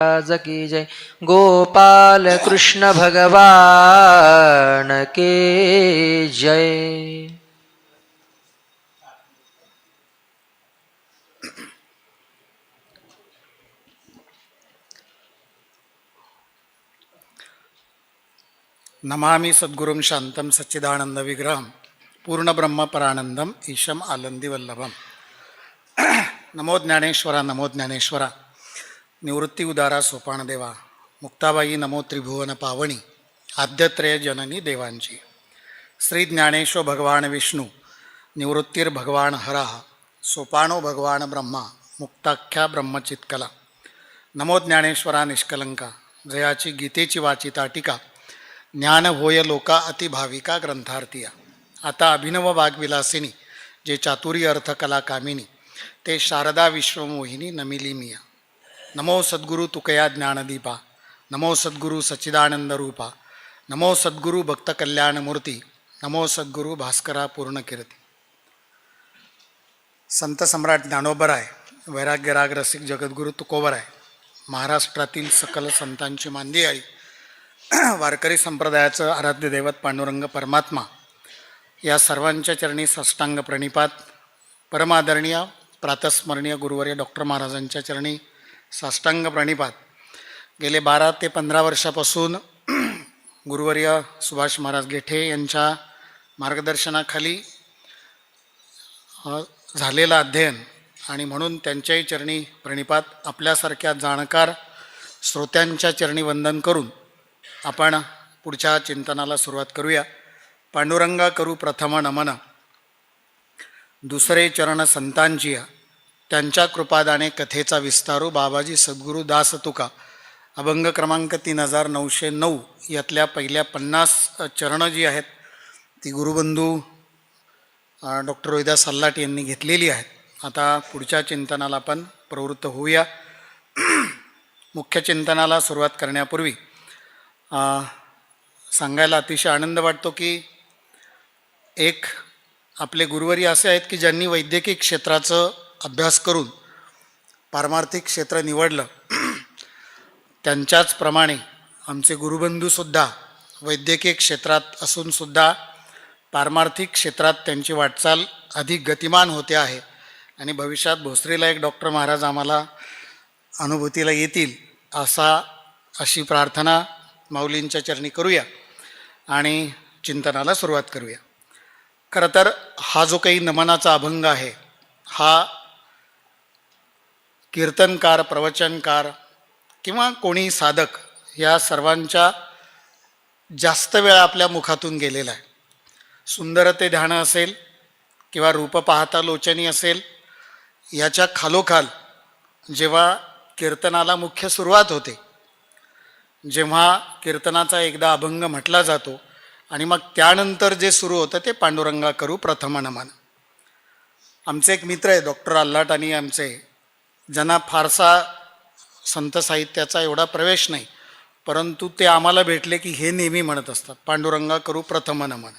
महाराज की जय। गोपाल कृष्ण भगवान के जय। नमामि सद्गुरुं शांतं सच्चिदानंद विग्रहं पूर्णब्रह्म परानंदम ईशम आनंदी वल्लभम। नमो ज्ञानेश्वरा नमो ज्ञानेश्वरा, निवृत्ती उदारा सोपानदेवा, मुक्ताबाई नमो त्रिभुवन पावनी, आद्यत्रय जननी देवांची। श्री ज्ञानेश्वर भगवान विष्णू, निवृत्तीर भगवान हरः, सोपानो भगवान ब्रह्मा, मुक्ताख्या ब्रह्मचित्कला। नमो ज्ञानेश्वरा निष्कलंका, जयाची गीतेची वाचिता टीका, ज्ञान होय लोका अतिभाविका ग्रंथार्थिया। आता अभिनव वाग्विलासिनी, जे चातुर्य अर्थकला कामिनी, ते शारदा विश्वमोहिनी नमिली मिया। नमो सद्गुरु तुकया ज्ञानदीपा, नमो सद्गुरु सच्चिदानंद रूपा, नमो सद्गुरु भक्त कल्याणमूर्ती, नमो सद्गुरु भास्करा पूर्णकीर्ती। संत सम्राट ज्ञानोबराय, वैराग्यराग रसिक जगद्गुरु तुकोबराय, महाराष्ट्रातील सकल संतांची मांदी आई, वारकरी संप्रदायाचं आराध्य दैवत पांडुरंग परमात्मा, या सर्वांच्या चरणी साष्टांग प्रणिपात। परमादरणीय प्रातस्मरणीय गुरुवर्य डॉक्टर महाराजांच्या चरणी साष्टांग प्रणिपात। गेले 12 ते 15 वर्षापासून गुरुवर्य सुभाष महाराज गेठे यांच्या मार्गदर्शनाखाली झालेलं अध्ययन आणि म्हणून त्यांच्याही चरणी प्रणिपात। आपल्यासारख्या जाणकार श्रोत्यांच्या चरणी वंदन करून आपण पुढच्या चिंतनाला सुरुवात करूया। पांडुरंगा करू प्रथम नमन, दुसरे चरण संतांची, त्यांच्या कृपादाने कथेचा विस्तारू बाबाजी सद्गुरू दास तुका। अभंग क्रमांक 3909 यातल्या पहिल्या 50 चरणं जी आहेत ती गुरुबंधू डॉक्टर रोहिदास सल्लाट यांनी घेतलेली आहेत। आता पुढच्या चिंतनाला आपण प्रवृत्त होऊया। मुख्य चिंतनाला सुरुवात करण्यापूर्वी सांगायला अतिशय आनंद वाटतो की एक आपले गुरुवर्य असे आहेत की ज्यांनी वैद्यकीय क्षेत्राचं अभ्यास करून पारमार्थिक क्षेत्र निवडलं। त्यांच्याचप्रमाणे आमचे गुरुबंधूसुद्धा वैद्यकीय क्षेत्रात असूनसुद्धा पारमार्थिक क्षेत्रात त्यांची वाटचाल अधिक गतिमान होते आहे आणि भविष्यात भोसरीला एक डॉक्टर महाराज आम्हाला अनुभूतीला येतील अशी प्रार्थना माऊलींच्या चरणी करूया आणि चिंतनाला सुरुवात करूया। खरं तर हा जो काही नमनाचा अभंग आहे हा कीर्तनकार, प्रवचनकार किंवा कोणी साधक या सर्वांच्या जास्त वेळा आपल्या मुखातून गेलेला आहे। सुंदर ते ध्यान असेल किंवा रूप पाहता लोचनी असेल, याच्या खालोखाल जेव्हा कीर्तनाला मुख्य सुरुवात होते, जेव्हा कीर्तनाचा एकदा अभंग म्हटला जातो आणि मग त्यानंतर जे सुरू होतं ते पांडुरंगा करू प्रथम नमन। आमचे एक मित्र आहे डॉक्टर अल्लाट आणि आमचे, ज्यांना फारसा संत साहित्याचा एवढा प्रवेश नाही, परंतु ते आम्हाला भेटले की हे नेहमी म्हणत असतात पांडुरंगा करू प्रथम नमन।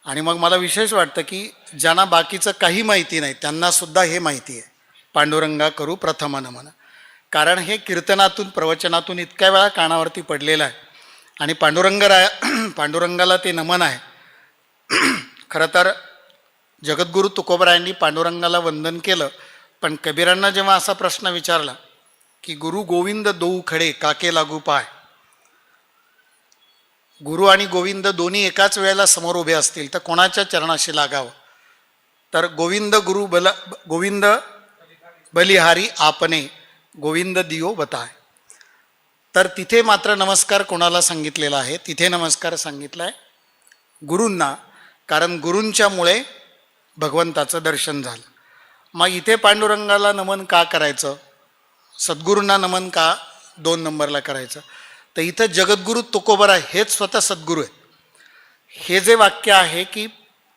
आणि मग मला विशेष वाटतं की ज्यांना बाकीचं काही माहिती नाही त्यांनासुद्धा हे माहिती आहे पांडुरंगा करू प्रथम नमन, कारण हे कीर्तनातून प्रवचनातून इतक्या वेळा कानावरती पडलेलं आहे आणि पांडुरंगाला ते नमन आहे। खरं तर जगद्गुरू तुकोबरायांनी पांडुरंगाला वंदन केलं, पण कबीरांना जेव्हा असा प्रश्न विचारला की गुरु गोविंद दोऊ खडे काके लागू पाय, गुरु आणि गोविंद दोन्ही एकाच वेळेला समोर उभे असतील तर कोणाच्या चरणाशी लागावं, तर गोविंद बलिहारी आपणे गोविंद दियो बताय। तर तिथे मात्र नमस्कार कोणाला सांगितलेला आहे? तिथे नमस्कार सांगितला आहे गुरूंना, कारण गुरूंच्यामुळे भगवंताचं दर्शन झालं। मग इथे पांडुरंगाला नमन का करायचं, सद्गुरूंना नमन का 2 नंबरला करायचं? तर इथं जगद्गुरू तुकोबराय हेच स्वतः सद्गुरू आहेत। हे जे वाक्य आहे की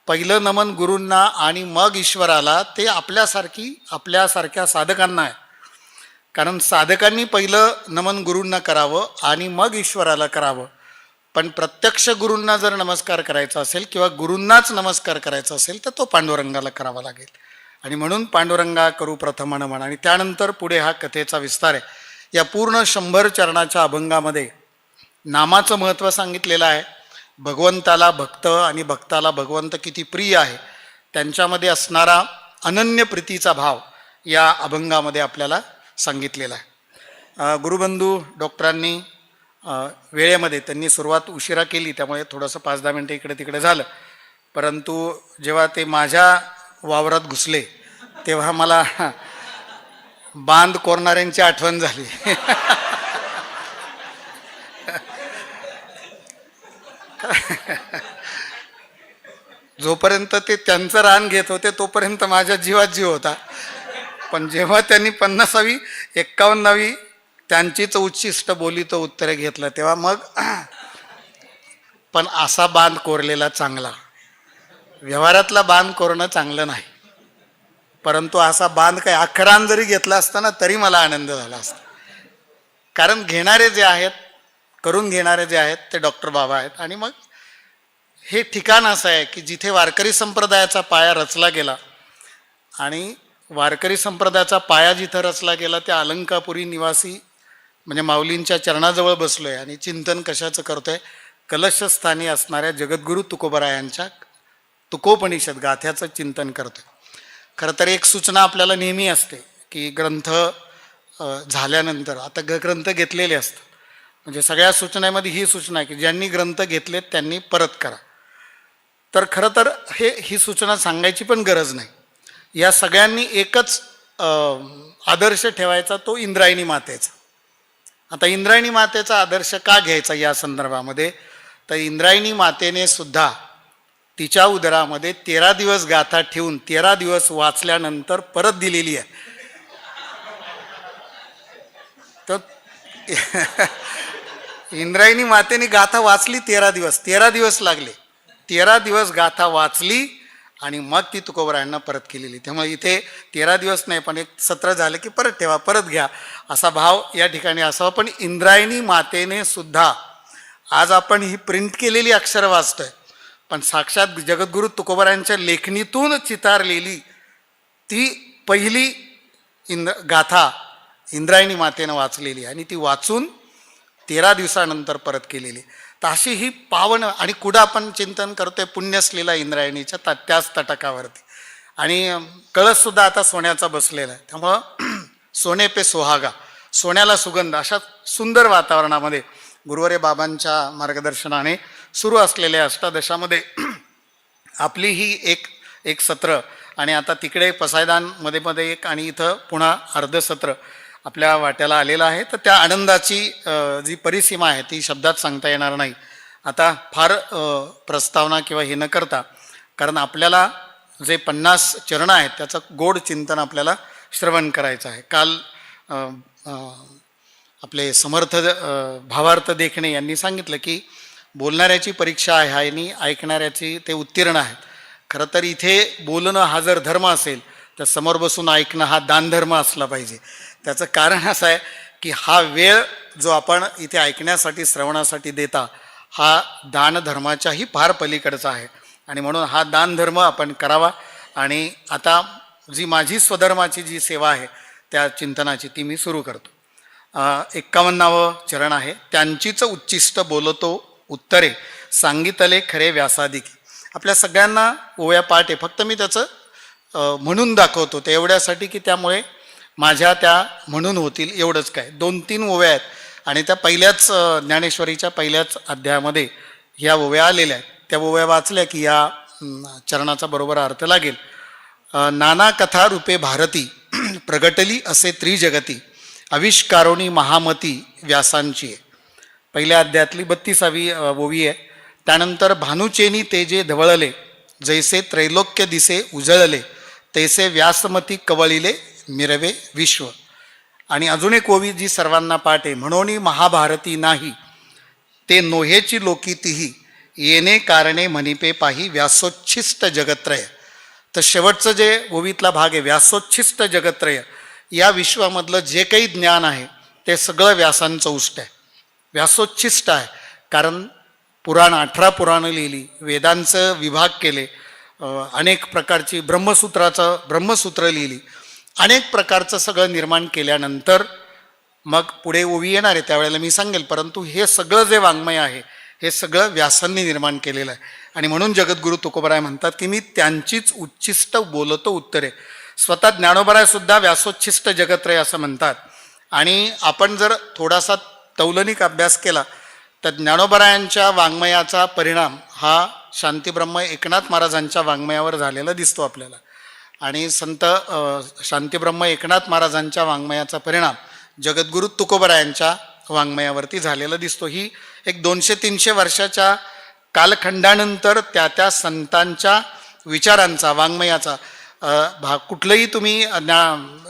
पहिलं नमन गुरूंना आणि मग ईश्वराला, ते आपल्यासारख्या साधकांना आहे, कारण साधकांनी पहिलं नमन गुरूंना करावं आणि मग ईश्वराला करावं। पण प्रत्यक्ष गुरूंना जर नमस्कार करायचा असेल किंवा गुरूंनाच नमस्कार करायचा असेल तर तो पांडुरंगाला करावा लागेल। आणि म्हणून पांडुरंगा करू प्रथम नमन, आणि त्यानंतर पुढे हा कथेचा विस्तार आहे। या पूर्ण 100 चरणाच्या अभंगामध्ये नामाचं महत्त्व सांगितलेलं आहे. भगवंताला भक्त आणि भक्ताला भगवंत किती प्रिय आहे त्यांच्यामध्ये असणारा अनन्य प्रीतीचा भाव या अभंगामध्ये आपल्याला सांगितलेला आहे. गुरुबंधू डॉक्टरांनी वेळेमध्ये त्यांनी सुरुवात उशिरा केली, त्यामुळे थोडंसं 5-10 मिनटं इकडे तिकडे झालं. परंतु जेव्हा ते माझ्या वावरात घुसले तेव्हा मला बांध कोरणाऱ्यांची आठवण झाली. जोपर्यंत ते त्यांचं रान घेत होते तोपर्यंत माझ्या जीवात जीव होता, पण जेव्हा त्यांनी 50वी 51वी त्यांचीच उच्चिष्ट बोली तो उत्तरे घेतलं तेव्हा मग पण असा बांध कोरलेला चांगला. व्यवहारातला बांध कोरणं चांगलं नाही, परंतु असा बांध काय अखरान जरी घेतला असता ना तरी मला आनंद झाला असता. कारण घेणारे जे आहेत, करून घेणारे जे आहेत ते डॉक्टर बाबा आहेत. आणि मग हे ठिकाण असं आहे की जिथे वारकरी संप्रदायाचा पाया रचला गेला, आणि वारकरी संप्रदायाचा पाया जिथं रचला गेला त्या अलंकापुरी निवासी म्हणजे माऊलींच्या चरणाजवळ बसलोय आणि चिंतन कशाचं करतोय, कलशस्थानी असणाऱ्या जगद्गुरू तुकोबरायांच्या तुकोपनिषद गाथ्याचं चिंतन करतोय. खरं तर एक सूचना आपल्याला नेहमी असते की ग्रंथ झाल्यानंतर, आता ग्रंथ घेतलेले असतात, म्हणजे सगळ्या सूचनेमध्ये ही सूचना आहे की ज्यांनी ग्रंथ घेतलेत त्यांनी परत करा. तर खरं तर ही सूचना सांगायची पण गरज नाही. या सगळ्यांनी एकच आदर्श ठेवायचा, तो इंद्रायणी मातेचा. आता इंद्रायणी मातेचा आदर्श का घ्यायचा या संदर्भामध्ये, तर इंद्रायणी मातेने सुद्धा तिच्या उदरामध्ये 13 दिवस गाथा ठेवून 13 दिवस वाचल्यानंतर परत दिलेली आहे. तर इंद्रायणी मातेने गाथा वाचली 13 दिवस लागले. 13 दिवस गाथा वाचली आणि मग ती तुकोबरायांना परत केलेली. त्यामुळे इथे 13 दिवस नाही, पण एक सत्र झालं की परत ठेवा, परत घ्या, असा भाव या ठिकाणी असावा. पण इंद्रायणी मातेने सुद्धा, आज आपण ही प्रिंट केलेली अक्षरं वाचतोय, पण साक्षात जगद्गुरू तुकोबरायांच्या लेखणीतून चितारलेली ती पहिली गाथा इंद्रायणी मातेनं वाचलेली आणि ती वाचून 13 दिवसानंतर परत केलेली. तर अशी ही पावन, आणि कुठं आपण चिंतन करतोय पुण्यसलीला इंद्रायणीच्या त्याच तटाकावरती. आणि कळससुद्धा आता सोन्याचा बसलेला आहे. त्यामुळं सोने पे सोहागा, सोन्याला सुगंध, अशा सुंदर वातावरणामध्ये गुरुवर्य बाबांच्या मार्गदर्शनाने सुरू असलेल्या अष्टादशामध्ये आपली ही एक सत्र, आणि आता तिकडे पसायदानमध्ये मध्ये एक, आणि इथं पुन्हा अर्धसत्र आपल्या वाट्याला आलेला आहे. तर त्या आनंदाची जी परिसीमा आहे ती शब्दात सांगता येणार नाही. आता फार प्रस्तावना किंवा हे न करता, कारण आपल्याला जे 50 चरण आहेत त्याचं गोड चिंतन आपल्याला श्रवण करायचं आहे. काल आपले समर्थ भावार्थ देखणे यांनी सांगितलं की बोलणाऱ्याची परीक्षा आहे आणि ऐकणाऱ्याची ते उत्तीर्ण आहेत. खरं तर इथे बोलणं हा जर धर्म असेल तर समोर बसून ऐकणं हा दानधर्म असला पाहिजे. त्याचं कारण असं आहे की हा वेळ जो आपण इथे ऐकण्यासाठी श्रवणासाठी देता हा दानधर्माच्याही फार पलीकडचा आहे, आणि म्हणून हा दानधर्म आपण करावा. आणि आता जी माझी स्वधर्माची जी सेवा आहे त्या चिंतनाची ती मी सुरू करतो. 51वे चरण आहे. त्यांचीच उच्चिष्ट बोलतो उत्तरे, सांगितले खरे व्यासादिकी. आपल्या सगळ्यांना ओव्या पाठ आहे, फक्त मी त्याचं म्हणून दाखवतो ते एवढ्यासाठी की त्यामुळे माझ्या त्या म्हणून होतील, एवढंच काय. 2-3 ओव्या आहेत आणि त्या पहिल्याच ज्ञानेश्वरीच्या पहिल्याच अध्यायामध्ये ह्या ओव्या आलेल्या आहेत. त्या ओव्या वाचल्या की या चरणाचा बरोबर अर्थ लागेल. नाना कथा रूपे भारती प्रगटली असे त्रिजगती, आविष्कारोनी महामती व्यासांची आहे. पहिल्या अध्यायातली 32वी ओवी आहे. त्यानंतर भानुचेनी तेजे धवळले, जैसे त्रैलोक्य दिसे उजळले, तैसे व्यासमती कवळिले मिरवे विश्व. आणि अजून एक ओवी जी सर्वांना पाठ आहे. म्हणोनी महाभारती नाही ते नोहेची लोकी तिही, येणे कारणे म्हणिपे पाही व्यासोच्छिष्ट जगत्रय. तर शेवटचं जे ओवीतला भाग आहे व्यासोच्छिष्ट जगत्रय, या विश्वामधलं जे काही ज्ञान आहे ते सगळं व्यासांचं उष्ट आहे, व्यासोच्छिष्ट आहे. कारण 18 पुराणं लिहिली, वेदांचं विभाग केले, अनेक प्रकारची ब्रह्मसूत्र लिहिली, अनेक प्रकारचं सगळं निर्माण केल्यानंतर मग पुढे ओवी येणार आहे त्यावेळेला मी सांगेल, परंतु हे सगळं जे वाङ्मय आहे हे सगळं व्यासांनी निर्माण केलेलं आहे. आणि म्हणून जगद्गुरू तुकोबराय म्हणतात की मी त्यांचीच उच्छिष्ट बोलतो उत्तरे. स्वतः ज्ञानोबराय सुद्धा व्यासोच्छिष्ट जगत्रय असं म्हणतात. आणि आपण जर थोडासा तौलनिक अभ्यास केला तर ज्ञानोबरायांच्या वाङ्मयाचा परिणाम हा शांतीब्रह्म एकनाथ महाराजांच्या वाङ्मयावर झालेला दिसतो आपल्याला. आणि संत शांतीब्रह्म एकनाथ महाराजांच्या वाङ्मयाचा परिणाम जगद्गुरू तुकोबरायांच्या वाङ्मयावरती झालेला दिसतो. ही एक 200-300 वर्षाच्या कालखंडानंतर त्या संतांच्या विचारांचा वाङ्मयाचा कुठलंही तुम्ही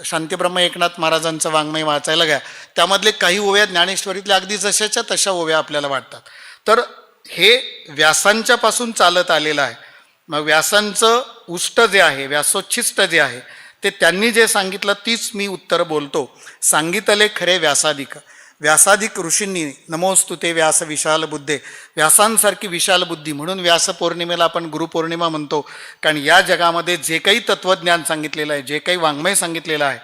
शांतीब्रह्म एकनाथ महाराजांचं वाङ्मय वाचायला घ्या, त्यामधले काही ओव्या ज्ञानेश्वरीतल्या अगदी जशाच्या तशा ओव्या आपल्याला वाटतात. तर हे व्यासांच्या पासून चालत आलेलं आहे. मग व्यासांचं उष्ट जे आहे, व्यासोच्छिष्ट जे आहे, ते त्यांनी जे सांगितलं तीच मी उत्तर बोलतो. सांगितले खरे व्यासाधिक. व्यासाधिक ऋषींनी नमोस्तु ते व्यास विशाल बुद्धे, व्यासांसारखी विशाल बुद्धी. म्हणून व्यास पौर्णिमेला आपण गुरुपौर्णिमा म्हणतो. कारण या जगामध्ये जे काही तत्त्वज्ञान सांगितलेलं आहे, जे काही वाङ्मय सांगितलेलं आहे,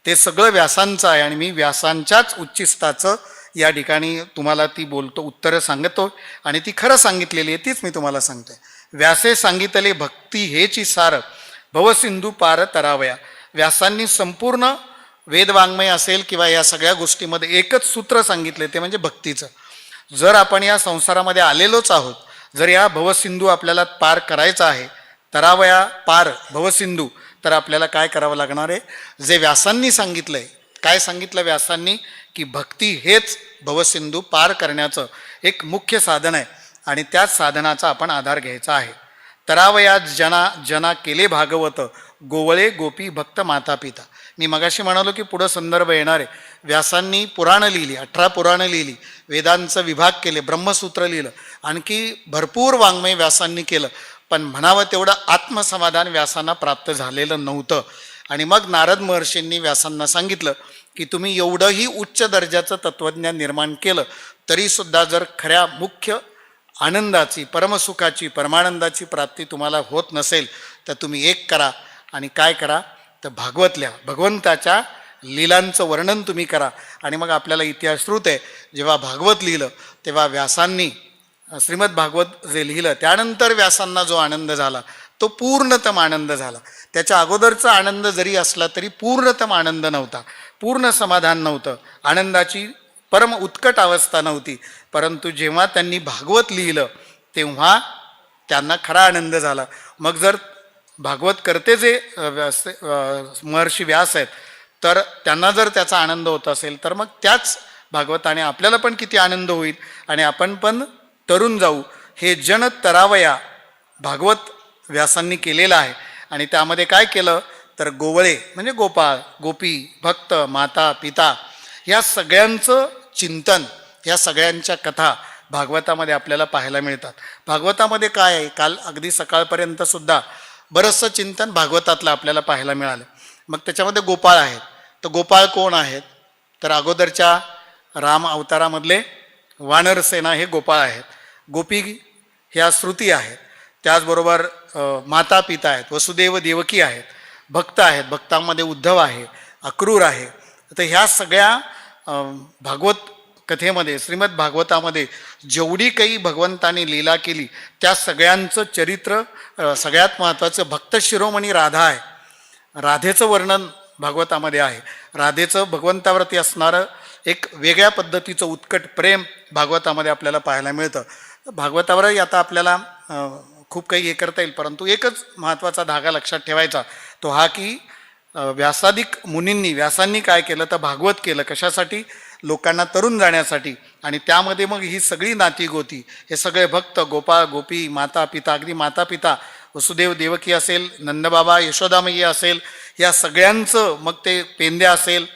ते सगळं व्यासांचं आहे. आणि मी व्यासांच्याच उच्चिष्टाचं या ठिकाणी तुम्हाला ती बोलतो, उत्तरं सांगतो. आणि ती खरं सांगितलेली आहे तीच मी तुम्हाला सांगतोय. व्यासे सांगितले भक्ती हेची सार, भवसिंधू पार तरावया. व्यासांनी संपूर्ण वेदवाङ्मय असेल किंवा या सगळ्या गोष्टीमध्ये एकच सूत्र सांगितले, ते म्हणजे भक्तीचं. जर आपण या संसारामध्ये आलेलोच आहोत, जर या भवसिंधू आपल्याला पार करायचा आहे, तरावया पार भवसिंधू, तर आपल्याला काय करावं लागणार आहे? जे व्यासांनी सांगितलंय. काय सांगितलं व्यासांनी? की भक्ती हेच भवसिंधू पार करण्याचं एक मुख्य साधन आहे. आणि त्याच साधनाचा आपण आधार घ्यायचा आहे. तरावयात जना केले भागवत, गोवळे गोपी भक्त माता पिता. मी मगाशी म्हणालो की पुढं संदर्भ येणार आहे. व्यासांनी पुराणं लिहिली, 18 पुराणं लिहिली, वेदांचं विभाग केले, ब्रह्मसूत्र लिहिलं, आणखी भरपूर वाङ्मय व्यासांनी केलं. पण म्हणावं तेवढं आत्मसमाधान व्यासांना प्राप्त झालेलं नव्हतं. आणि मग नारद महर्षींनी व्यासांना सांगितलं की तुम्ही एवढंही उच्च दर्जाचं तत्त्वज्ञान निर्माण केलं तरीसुद्धा जर खऱ्या मुख्य आनंदाची, परमसुखाची, परमानंदाची प्राप्ती तुम्हाला होत नसेल तर तुम्ही एक करा. आणि काय करा? तर भागवतल्या भगवंताच्या लीलांचं वर्णन तुम्ही करा. आणि मग आपल्याला इतिहास श्रुत आहे, जेव्हा भागवत लिहिलं तेव्हा व्यासांनी श्रीमद भागवत जे लिहिलं त्यानंतर व्यासांना जो आनंद झाला तो पूर्णतम आनंद झाला. त्याच्या अगोदरचा आनंद जरी असला तरी पूर्णतम आनंद नव्हता, पूर्ण समाधान नव्हतं, आनंदाची परम उत्कट अवस्था नव्हती. परंतु जेव्हा त्यांनी भागवत लिहिलं तेव्हा त्यांना खरा आनंद झाला. मग जर भागवत करते जे महर्षी व्यास आहेत तर त्यांना जर त्याचा आनंद होत असेल तर मग त्याच भागवताने आपल्याला पण किती आनंद होईल आणि आपण पण तरुण जाऊ. हे जन तरावया भागवत व्यासांनी केलेलं आहे. आणि त्यामध्ये काय केलं तर गोवळे म्हणजे गोपाळ, गोपी, भक्त, माता, पिता या सगळ्यांचं चिंतन, या सगळ्यांच्या कथा भागवतामध्ये आपल्याला पाहायला मिळतात. भागवतामध्ये काय आहे? काल अगदी सकाळपर्यंत सुद्धा बरंचसं चिंतन भागवतातलं आपल्याला पाहायला मिळालं. मग त्याच्यामध्ये गोपाळ आहेत. तर गोपाळ कोण आहेत? तर अगोदरच्या राम अवतारामधले वानरसेना हे गोपाळ आहेत. गोपी ह्या श्रुती आहेत. त्याचबरोबर माता पिता आहेत, वसुदेव देवकी आहेत, भक्त आहेत, भक्तांमध्ये उद्धव आहे, अक्रूर आहे. तर ह्या सगळ्या भागवत कथेमध्ये, श्रीमद भागवतामध्ये जेवढी काही भगवंताने लीला केली त्या सगळ्यांचं चरित्र, सगळ्यात महत्त्वाचं भक्त शिरोमणी राधा आहे. राधेचं वर्णन भागवतामध्ये आहे. राधेचं भगवंतावरती असणारं एक वेगळ्या पद्धतीचं उत्कट प्रेम भागवतामध्ये आपल्याला पाहायला मिळतं. भागवतावरही आता आपल्याला खूप काही हे करता येईल, परंतु एकच महत्त्वाचा धागा लक्षात ठेवायचा तो हा की व्यासादिक मुनींनी, व्यासांनी काय केलं तर भागवत केलं. कशासाठी? लोकांना तरुण जाण्यासाठी. आणि त्यामध्ये मग ही सगळी नाती गोती, हे सगळे भक्त, गोपाळ, गोपी, माता पिता, अगदी माता पिता वसुदेव देवकी असेल, नंदबाबा यशोदामय्य असेल, या सगळ्यांचं, मग ते पेंद्या असेल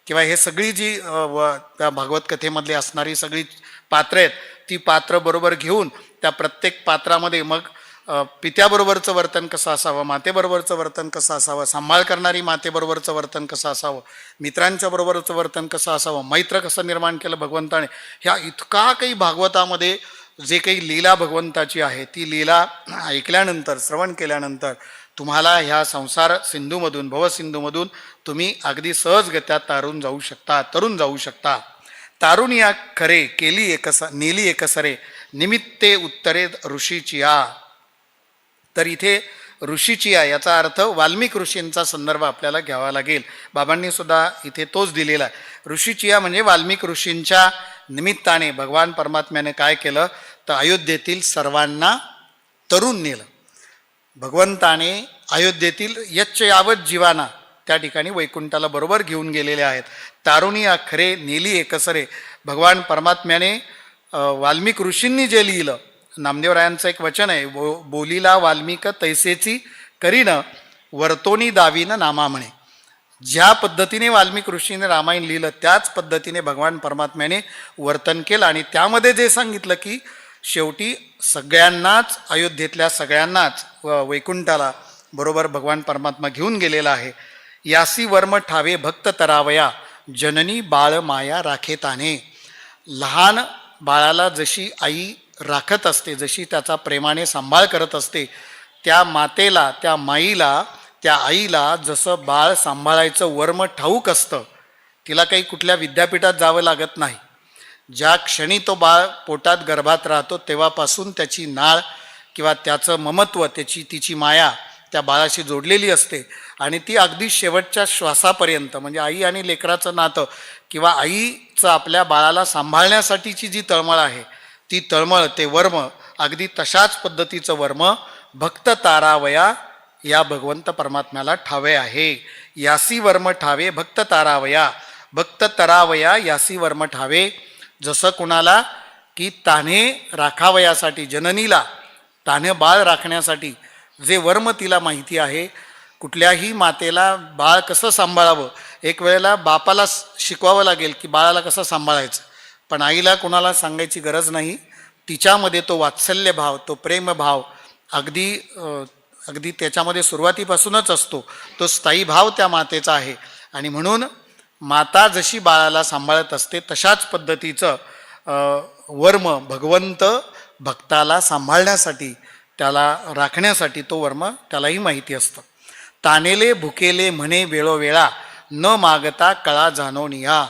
किंवा हे सगळी जी त्या भागवत कथेमधली असणारी सगळी पात्र आहेत ती पात्र बरोबर घेऊन त्या प्रत्येक पात्रामध्ये मग पित्याबरोबरचं वर्तन कसं असावं, मातेबरोबरचं वर्तन कसं असावं, सांभाळ करणारी मातेबरोबरचं वर्तन कसं असावं, मित्रांच्या बरोबरचं वर्तन कसं असावं, मैत्र कसं निर्माण केलं भगवंताने, ह्या इतका काही भागवतामध्ये जे काही लीला भगवंताची आहे ती लीला ऐकल्यानंतर, श्रवण केल्यानंतर तुम्हाला ह्या संसार सिंधूमधून भवसिंधूमधून तुम्ही अगदी सहजगत्या तरून जाऊ शकता. तारून या खरे केली नेली एकसरे निमित्ते उत्तरे ऋषीचिया. तर इथे ऋषीचिया याचा अर्थ वाल्मिक ऋषींचा संदर्भ आपल्याला घ्यावा लागेल. बाबांनी सुद्धा इथे तोच दिलेला आहे. ऋषीचिया म्हणजे वाल्मिक ऋषींच्या निमित्ताने भगवान परमात्म्याने काय केलं तर अयोध्येतील सर्वांना तरुण नेलं. भगवंताने अयोध्येतील यच्च यावत जीवाना त्या ठिकाणी वैकुंठाला बरोबर घेऊन गेलेले आहेत. तारुणी अखरे नेली एकसरे. भगवान परमात्म्याने वाल्मिक ऋषींनी जे लिहिलं, नामदेवरायांचं एक वचन आहे, बोलीला वाल्मिक तैसेची करीन वर्तोनी दावीन नामा म्हणे. ज्या पद्धतीने वाल्मिक ऋषीने रामायण लिहिलं त्याच पद्धतीने भगवान परमात्म्याने वर्तन केलं. आणि त्यामध्ये जे सांगितलं की शेवटी सगळ्यांनाच अयोध्येतल्या सगळ्यांनाच वैकुंठाला बरोबर भगवान परमात्मा घेऊन गेलेला आहे. यासी वर्म ठावे भक्त तरावया जननी बाळ माया राखेताने. लहान बाळाला जशी आई राखत असते, जशी त्याचा प्रेमाने सांभाळ करत असते, त्या मातेला, त्या माईला, त्या आईला जसं बाळ सांभाळायचं वर्म ठाऊक असतं. तिला काही कुठल्या विद्यापीठात जावं लागत नाही. ज्या क्षणी तो बाळ पोटात गर्भात राहतो तेव्हापासून त्याची नाळ किंवा त्याचं ममत्व, तिची माया त्या बाळाशी जोडलेली असते. आणि ती अगदी शेवटच्या श्वासापर्यंत, म्हणजे आई आणि लेकराचं नातं किंवा आईचं आपल्या बाळाला सांभाळण्यासाठीची जी तळमळ आहे, ती तळमळ, ते वर्म, अगदी तशाच पद्धतीचं वर्म भक्त तारावया या भगवंत परमात्म्याला ठावे आहे. यासी वर्म ठावे भक्त तारावया. भक्त तरावया यासी वर्म ठावे. जसं कुणाला की तान्हे राखावयासाठी, जननीला तान्हे बाळ राखण्यासाठी जे वर्म तिला माहिती आहे, कुठल्याही मातेला बाळ कसं सांभाळावं, एक वेळेला बापाला शिकवावं लागेल की बाळाला कसं सांभाळायचं, पण आईला कुणाला सांगायची गरज नाही. तिच्यामध्ये तो वात्सल्य भाव, तो प्रेमभाव अगदी त्याच्यामध्ये सुरुवातीपासूनच असतो. तो स्थायी भाव त्या मातेचा आहे. आणि म्हणून माता जशी बाळाला सांभाळत असते तशाच पद्धतीचं वर्म भगवंत भक्ताला सांभाळण्यासाठी, त्याला राखण्यासाठी तो वर्म त्यालाही माहिती असतं. तानेले भुकेले म्हणे वेळोवेळा न मागता कळा जाणवनिया.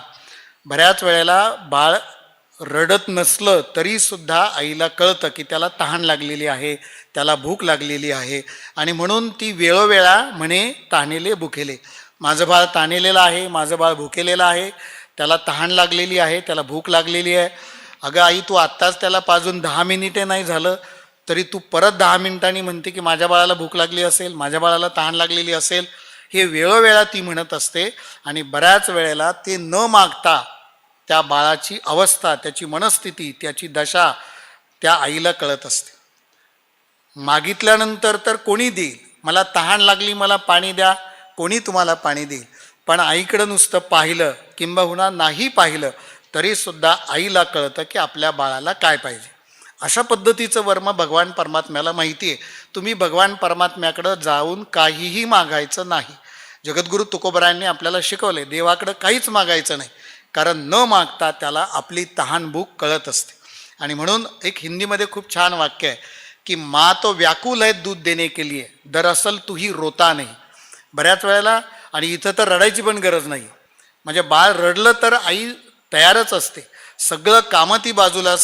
बऱ्याच वेळेला बाळ रडत नसलं तरीसुद्धा आईला कळतं की त्याला तहान लागलेली आहे, त्याला भूक लागलेली आहे. आणि म्हणून ती वेळोवेळा म्हणे तानेले भुकेले. माझं बाळ ताणलेलं आहे, माझं बाळ भुकेलेलं आहे, त्याला तहान लागलेली आहे, त्याला भूक लागलेली आहे. अगं आई, तू आत्ताच त्याला पाजून 10 मिनिटे नाही झालं तरी तू परत 10 मिनिटांनी म्हणते की माझ्या बाळाला भूक लागली असेल, माझ्या बाळाला तहान लागलेली असेल. हे वेळोवेळा ती म्हणत असते. आणि बऱ्याच वेळेला ते न मागता त्या बाळाची अवस्था, त्याची मनस्थिती, त्याची दशा त्या आईला कळत असते. मागितल्यानंतर तर कोणी देईल, मला तहान लागली, मला पाणी द्या, कोणी तुम्हाला पाणी देईल. पण आईकडं नुसतं पाहिलं किंबहुना नाही पाहिलं तरीसुद्धा आईला कळतं की आपल्या बाळाला काय पाहिजे. अशा पद्धतीचं वर्म भगवान परमात्म्याला माहिती आहे. तुम्ही भगवान परमात्म्याकडं जाऊन काहीही मागायचं नाही. जगद्गुरू तुकोबरायांनी आपल्याला शिकवले, देवाकडं काहीच मागायचं नाही, कारण न मागता त्याला आपली तहान भूक कळत असते. आणि म्हणून एक हिंदीमध्ये खूप छान वाक्य आहे की माँ तो व्याकुल है दूध देने के लिए, दरअसल तू ही रोता नाही. बऱ्याच वेळेला, आणि इथं तर रडायची पण गरज नाही, म्हणजे बाळ रडलं तर आई तयारच असते, सगळं कामं ती बाजूला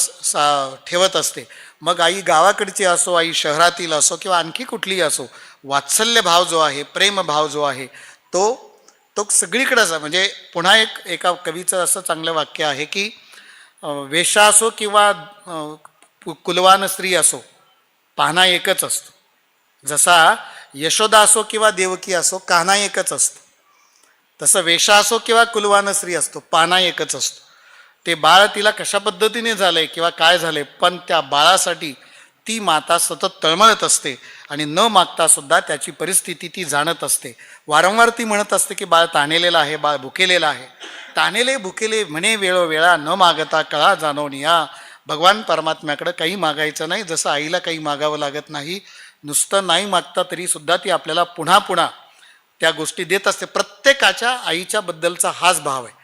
ठेवत असते. मग आई गावाकडची असो, आई शहरातील असो किंवा आणखी कुठलीही असो, वात्सल्य भाव जो आहे, प्रेम भाव जो आहे, तो सगळीकडेच आहे. म्हणजे पुन्हा एका कवीचं असं चांगलं वाक्य आहे की वेश्या असो किंवा कुलवान स्त्री असो, पाहणा एकच असतो. जसा यशोदा असो किंवा देवकी असो, कान्हा एकच असतो, तसं वेश्या असो किंवा कुलवान स्त्री असतो, पाहणा एकच असतो. ते बाळ तिला कशा पद्धतीने झालंय किंवा काय झालंय, पण त्या बाळासाठी ती माता सतत तळमळत असते आणि न मागता सुद्धा त्याची परिस्थिती ती जाणत असते. वारंवार ती म्हणत असते की बाळ ताणलेलं आहे, बाळ भुकेलेलं आहे. ताणेले भुकेले म्हणे वेळोवेळा न मागता कळा जाणवनिया. भगवान परमात्म्याकडं काही मागायचं नाही, जसं आईला काही मागावं लागत नाही. नुसतं नाही मागता तरीसुद्धा ती आपल्याला पुन्हा पुन्हा त्या गोष्टी देत असते. प्रत्येकाच्या आईच्या बद्दलचा हाच भाव आहे.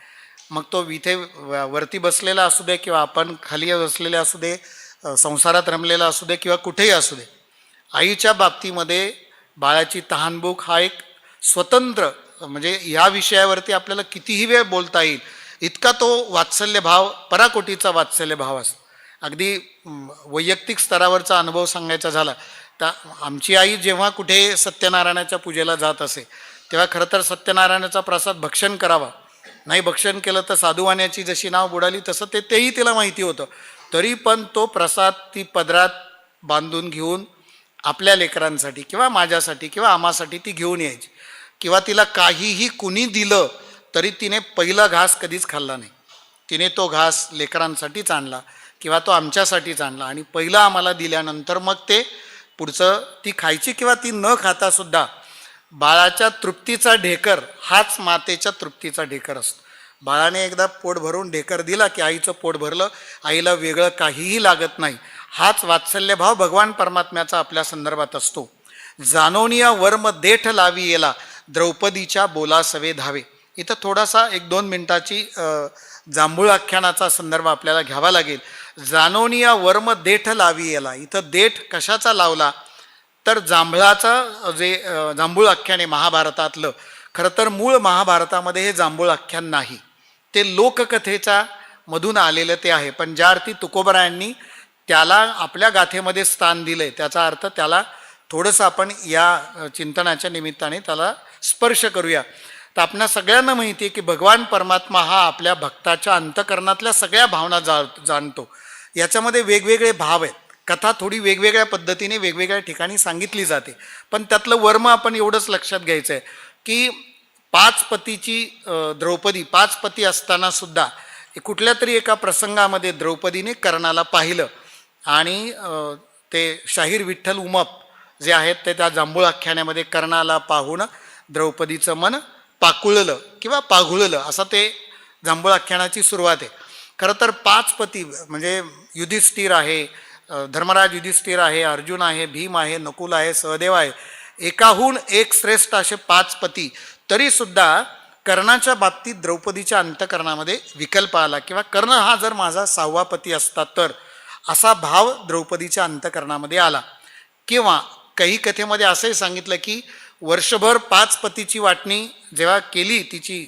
मग तो इथे वरती बसलेला असू दे किंवा आपण खाली बसलेले असू दे, संसारात रमलेला असू दे किंवा कुठेही असू दे, आईच्या बाबतीमध्ये बाळाची तहानभूक हा एक स्वतंत्र, म्हणजे या विषयावरती आपल्याला कितीही वेळ बोलता येईल इतका तो वात्सल्य भाव, पराकोटीचा वात्सल्य भाव असतो. अगदी वैयक्तिक स्तरावरचा अनुभव सांगायचा झाला तर आमची आई जेव्हा कुठे सत्यनारायणाच्या पूजेला जात असे तेव्हा खरं तर सत्यनारायणाचा प्रसाद भक्षण करावा, नाही भक्षण केलं तर साधुवाण्याची जशी नाव बुडाली तसं तेही तिला माहिती होतं. तरी पण तो प्रसाद ती पदरात बांधून घेऊन आपल्या लेकरांसाठी किंवा माझ्यासाठी किंवा आम्हासाठी ती घेऊन यायची. किंवा तिला काहीही कुणी दिलं तरी तिने पहिला घास कधीच खाल्ला नाही. तिने तो घास लेकरांसाठीच आणला किंवा तो आमच्यासाठीच आणला आणि पहिलं आम्हाला दिल्यानंतर मग ते पुढचं ती खायची किंवा ती न खाता सुद्धा बाळाच्या तृप्तीचा ढेकर हाच मातेच्या तृप्तीचा ढेकर असतो. बाळाने एकदा पोट भरून ढेकर दिला की आईचं पोट भरलं, आईला वेगळं काहीही लागत नाही. हाच वात्सल्य भाव भगवान परमात्म्याचा आपल्या संदर्भात असतो. जाणोनिया वर्म देठ लावी येला, द्रौपदीच्या बोलासवे धावे. इथं थोडासा 1-2 मिनिटाची जांभूळ आख्यानाचा संदर्भ आपल्याला घ्यावा लागेल. जाणोनिया वर्म देठ लावी येला, इथं देठ कशाचा लावला तर जांभळाचा, जे जांभूळ आख्यान आहे महाभारतातलं. खरं तर मूळ महाभारतामध्ये हे जांभूळ आख्यान नाही, ते लोककथेच्या मधून आलेलं ते आहे. पण ज्या अर्थी तुकोबरायांनी त्याला आपल्या गाथेमध्ये स्थान दिलंय त्याचा अर्थ त्याला थोडंसं आपण या चिंतनाच्या निमित्ताने त्याला स्पर्श करूया. तर आपल्या सगळ्यांना माहिती आहे की भगवान परमात्मा हा आपल्या भक्ताच्या अंतकरणातल्या सगळ्या भावना जाणतो. याच्यामध्ये वेगवेगळे भाव आहेत. कथा थोडी वेगवेगळ्या पद्धतीने वेगवेगळ्या ठिकाणी सांगितली जाते, पण त्यातलं वर्म आपण एवढंच लक्षात घ्यायचं आहे की 5 पतीची द्रौपदी 5 पती असताना सुद्धा कुठल्या तरी एका प्रसंगामध्ये द्रौपदीने कर्णाला पाहिलं आणि ते शाहीर विठ्ठल उमप जे आहेत ते त्या जांभूळ आख्यानामध्ये कर्णाला पाहून द्रौपदीचं मन पाकुळलं किंवा पाघुळलं असं ते जांभूळ आख्यानाची सुरुवात आहे. खरं तर 5 पती म्हणजे युधिष्ठिर आहे, धर्मराज युधिष्ठिर आहे, अर्जुन आहे, भीम आहे, नकुल आहे, सहदेव आहे, एकाहून एक श्रेष्ठ असे 5 पती. तरीसुद्धा कर्णाच्या बाबतीत द्रौपदीच्या अंतकरणामध्ये विकल्प आला किंवा कर्ण हा जर माझा 6वा पती असता तर असा भाव द्रौपदीच्या अंतकरणामध्ये आला. किंवा काही कथेमध्ये असंही सांगितलं की वर्षभर 5 पतीची वाटणी जेव्हा केली तिची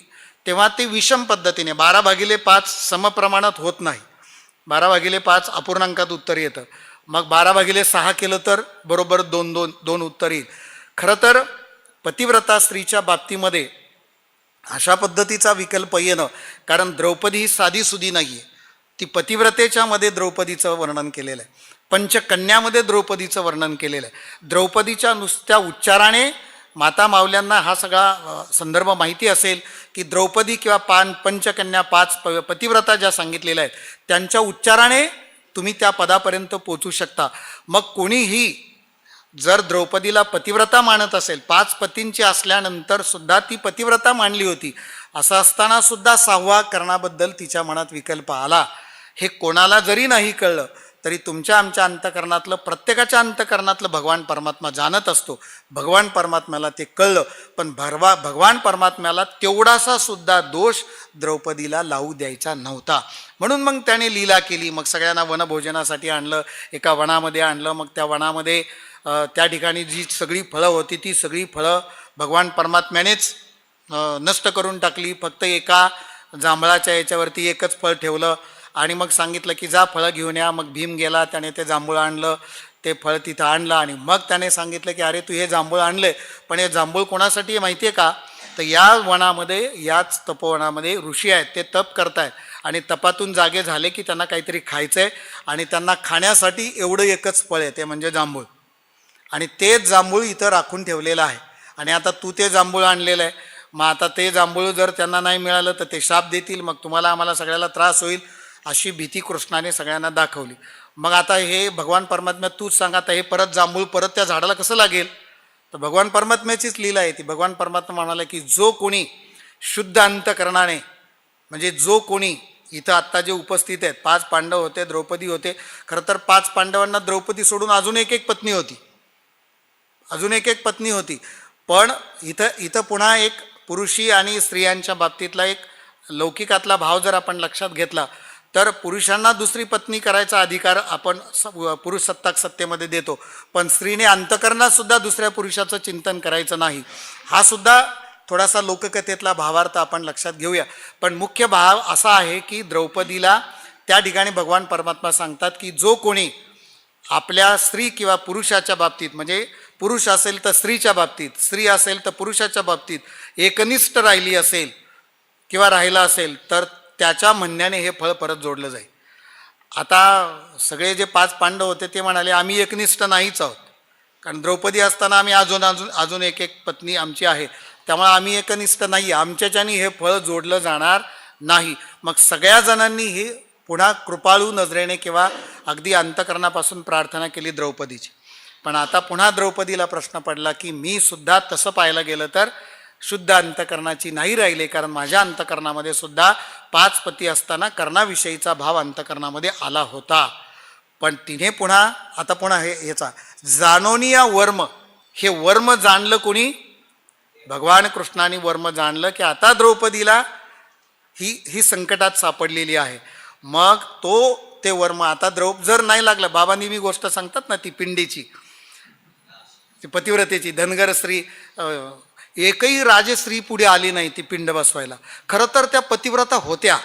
तेव्हा ते विषम पद्धतीने 12/5 समप्रमाणात होत नाही. 12/5 अपूर्णांकात उत्तर येतं. मग 12/6 केलं तर बरोबर 2 उत्तर येईल. खरं तर पतिव्रता स्त्रीच्या बाबतीमध्ये अशा पद्धतीचा विकल्प येणं, कारण द्रौपदी ही साधीसुधी नाही आहे. ती पतिव्रतेच्या मध्ये द्रौपदीचं वर्णन केलेलं आहे, पंचकन्यामध्ये द्रौपदीचं वर्णन केलेलं आहे. द्रौपदीच्या नुसत्या उच्चाराने माता मावल्यांना हा सगळा संदर्भ माहिती असेल की द्रौपदी किंवा पंचकन्या 5 पतिव्रता ज्या सांगितलेल्या आहेत त्यांच्या उच्चाराने तुम्ही त्या पदापर्यंत पोचू शकता. मग कोणीही जर द्रौपदीला पतिव्रता मानत असेल, 5 पतींची असल्यानंतर सुद्धा ती पतिव्रता मानली होती, असं असताना सुद्धा 6वा कर्णाबद्दल तिच्या मनात विकल्प आला, हे कोणाला जरी नाही कळलं तरी तुमच्या आमच्या अंतकरणातलं, प्रत्येकाच्या अंतकरणातलं भगवान परमात्मा जाणत असतो. भगवान परमात्म्याला ते कळलं, पण भगवान परमात्म्याला तेवढासा सुद्धा दोष द्रौपदीला लावू द्यायचा नव्हता. म्हणून मग त्याने लीला केली. मग सगळ्यांना वनभोजनासाठी आणलं, एका वनामध्ये आणलं. मग त्या वनामध्ये त्या ठिकाणी जी सगळी फळं होती ती सगळी फळं भगवान परमात्म्यानेच नष्ट करून टाकली. फक्त एका जांभळाच्या याच्यावरती एकच फळ ठेवलं आणि मग सांगितलं की जा फळं घेऊन या. मग भीम गेला, त्याने ते जांभूळ आणलं, ते फळ तिथं आणलं आणि मग त्याने सांगितलं की अरे तू हे जांभूळ आणले, पण हे जांभूळ कोणासाठी आहे माहिती आहे का? तर या वनामध्ये, याच तपोवनामध्ये ऋषी आहेत, ते तप करतायत आणि तपातून जागे झाले की त्यांना काहीतरी खायचं आहे आणि त्यांना खाण्यासाठी एवढं एकच फळ आहे, ते म्हणजे जांभूळ. आणि तेच जांभूळ इथं राखून ठेवलेलं आहे आणि आता तू ते जांभूळ आणलेलं आहे. मग आता ते जांभूळ जर त्यांना नाही मिळालं तर ते शाप देतील, मग तुम्हाला आम्हाला सगळ्याला त्रास होईल, अशी भीती कृष्णाने सगळ्यांना दाखवली. मग आता हे भगवान परमात्मा तूच सांग, आता हे परत जांभूळ परत त्या झाडाला कसं लागेल? तर भगवान परमात्म्याचीच लीला आहे ती. भगवान परमात्मा म्हणाला की जो कोणी शुद्ध अंतकरणाने, म्हणजे जो कोणी इथं आत्ता जे उपस्थित आहेत, 5 पांडव होते, द्रौपदी होते. खरं तर 5 पांडवांना द्रौपदी सोडून अजून एक पत्नी होती, अजून एक पत्नी होती. पण इथं पुन्हा एक पुरुषी आणि स्त्रियांच्या बाबतीतला एक लौकिकातला भाव जर आपण लक्षात घेतला तर पुरुषांना दुसरी पत्नी करायचा अधिकार आपण पुरुष सत्ताक सत्तेमध्ये देतो, पण स्त्रीने अंतकरणात सुद्धा दुसऱ्या पुरुषाचं चिंतन करायचं नाही. हा सुद्धा थोडासा लोककथेतला भावार्थ आपण लक्षात घेऊया. पण मुख्य भाव असा आहे की द्रौपदीला त्या ठिकाणी भगवान परमात्मा सांगतात की जो कोणी आपल्या स्त्री किंवा पुरुषाच्या बाबतीत, म्हणजे पुरुष असेल तर स्त्रीच्या बाबतीत, स्त्री असेल तर पुरुषाच्या बाबतीत एकनिष्ठ राहिली असेल किंवा राहिला असेल तर त्याच्या म्हणण्याने हे फळ परत जोडलं जाईल. आता सगळे जे 5 पांडव होते ते म्हणाले आम्ही एकनिष्ठ नाहीच आहोत, कारण द्रौपदी असताना आम्ही अजून एक पत्नी आमची आहे, त्यामुळे आम्ही एकनिष्ठ नाही, आमच्याच्यानी हे फळ जोडलं जाणार नाही. मग सगळ्या जणांनी हे पुन्हा कृपाळू नजरेने किंवा अगदी अंतकरणापासून प्रार्थना केली द्रौपदीची. पण आता पुन्हा द्रौपदीला प्रश्न पडला की मी सुद्धा तसं पाहायला गेलं तर शुद्ध अंतकरणाची नाही राहिले, कारण माझ्या अंतकरणामध्ये सुद्धा 5 पती असताना कर्णाविषयीचा भाव अंतकरणामध्ये आला होता. पण तिने पुन्हा हे ह्याचा जाणोनिया वर्म, हे वर्म जाणलं कोणी? भगवान कृष्णाने वर्म जाणलं की आता द्रौपदीला ही संकटात सापडलेली आहे. मग ते वर्म आता जर नाही लागलं, बाबांनी मी गोष्ट सांगतात ना ती पिंडीची, ती पतिव्रतेची, धनगर स्त्री, एकही राजस्त्री पुढे आली नाही ती पिंड बसवायला. खरं तर त्या पतिव्रता होत्या,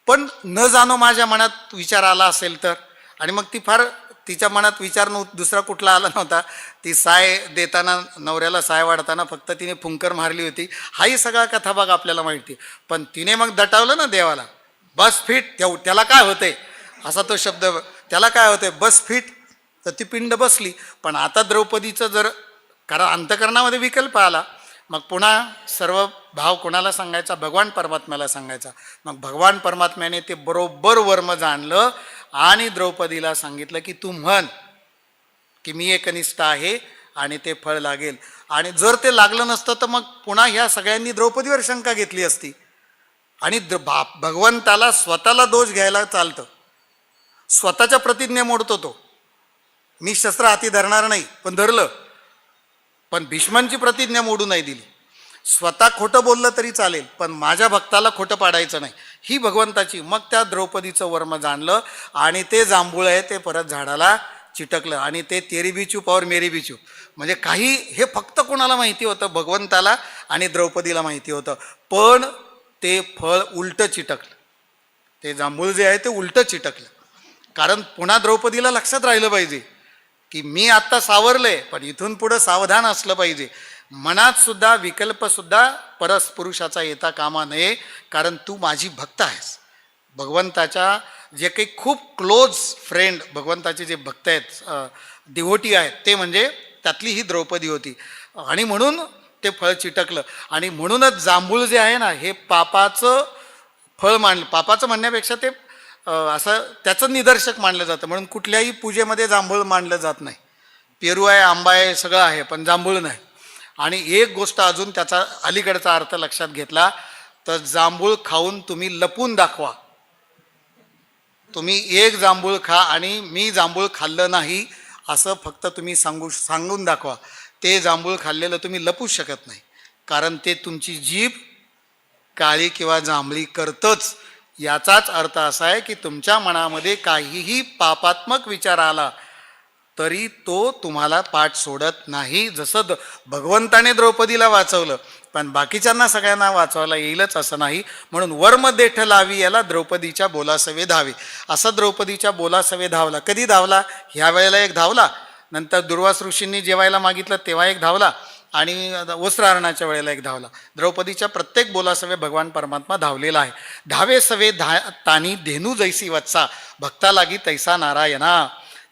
पण न जाणो माझ्या मनात विचार आला असेल तर, आणि मग ती फार तिच्या मनात विचार दुसरा कुठला आला नव्हता. ती साय देताना, नवऱ्याला साय वाढताना फक्त तिने फुंकर मारली होती, हाही सगळा कथाभाग आपल्याला माहिती. पण तिने मग दटावलं ना देवाला, बस फिट, त्याला काय होतंय असा तो शब्द, त्याला काय होतंय बस फिट, तर ती पिंड बसली. पण आता द्रौपदीचं जर, कारण अंतकरणामध्ये विकल्प आला, मग पुन्हा सर्व भाव कोणाला सांगायचा? भगवान परमात्म्याला सांगायचा. मग भगवान परमात्म्याने ते बरोबर वर्म जाणलं आणि द्रौपदीला सांगितलं की तू म्हण की मी एकनिष्ठ आहे आणि ते फळ लागेल. आणि जर ते लागलं नसतं तर मग पुन्हा ह्या सगळ्यांनी द्रौपदीवर शंका घेतली असती. आणि भगवंताला स्वतःला दोष घ्यायला चालतं, स्वतःच्या प्रतिज्ञा मोडतो तो. मी शस्त्र हाती धरणार नाही, पण धरलं. पण भीष्मांची प्रतिज्ञा मोडू नाही दिली. स्वतः खोटं बोललं तरी चालेल, पण माझ्या भक्ताला खोटं पाडायचं नाही, ही भगवंताची. मग त्या द्रौपदीचं वर्म जाणलं आणि ते जांभूळ आहे ते परत झाडाला चिटकलं. आणि ते तेरी बी चूप और मेरी बी चूप, म्हणजे काही हे फक्त कोणाला माहिती होतं? भगवंताला आणि द्रौपदीला माहिती होतं. पण ते फळ उलटं चिटकलं, ते जांभूळ जे आहे ते उलटं चिटकलं. कारण पुन्हा द्रौपदीला लक्षात राहिलं पाहिजे की मी आत्ता सावरलंय, पण इथून पुढं सावधान असलं पाहिजे. मनात सुद्धा विकल्प सुद्धा परस्पुरुषाचा येता कामा नये, कारण तू माझी भक्त आहेस. भगवंताच्या जे काही खूप क्लोज फ्रेंड, भगवंताचे जे भक्त आहेत, डिव्होटी आहेत, ते म्हणजे त्यातली ही द्रौपदी होती. आणि म्हणून ते फळ चिटकलं. आणि म्हणूनच जांभूळ जे आहे ना, हे पापाचं फळ मानलं, पापाचं म्हणण्यापेक्षा ते असं त्याचं निदर्शक मानलं जातं. म्हणून कुठल्याही पूजेमध्ये जांभूळ मानलं जात नाही. पेरू आहे, आंबा आहे, सगळं आहे, पण जांभूळ नाही. आणि एक गोष्ट अजून त्याचा अलीकडचा अर्थ लक्षात घेतला तर जांभूळ खाऊन तुम्ही लपून दाखवा. तुम्ही एक जांभूळ खा आणि मी जांभूळ खाल्लं नाही असं फक्त तुम्ही सांगून दाखवा. ते जांभूळ खाल्लेलं तुम्ही लपूच शकत नाही, कारण ते तुमची जीभ काळी किंवा जांभळी करतच. याचाच अर्थ असा आहे की तुमच्या मनामध्ये काहीही पापात्मक विचार आला तरी तो तुम्हाला पाठ सोडत नाही. जसं भगवंताने द्रौपदीला वाचवलं, पण बाकीच्यांना सगळ्यांना वाचवायला येईलच असं नाही. म्हणून वर्म देठ लावी याला द्रौपदीच्या बोलासवे धावे, असं द्रौपदीच्या बोलासवे धावला. कधी धावला? ह्या वेळेला एक धावला, नंतर दुर्वास ऋषींनी जेवायला मागितलं तेव्हा एक धावला, आणि वस्त्रहरणाच्या वेळेला एक धावला. द्रौपदीच्या प्रत्येक बोलासवे भगवान परमात्मा धावलेला आहे. धावे सवे तानी धेनू जैसी वत्सा, भक्ता लागी तैसा नारायणा.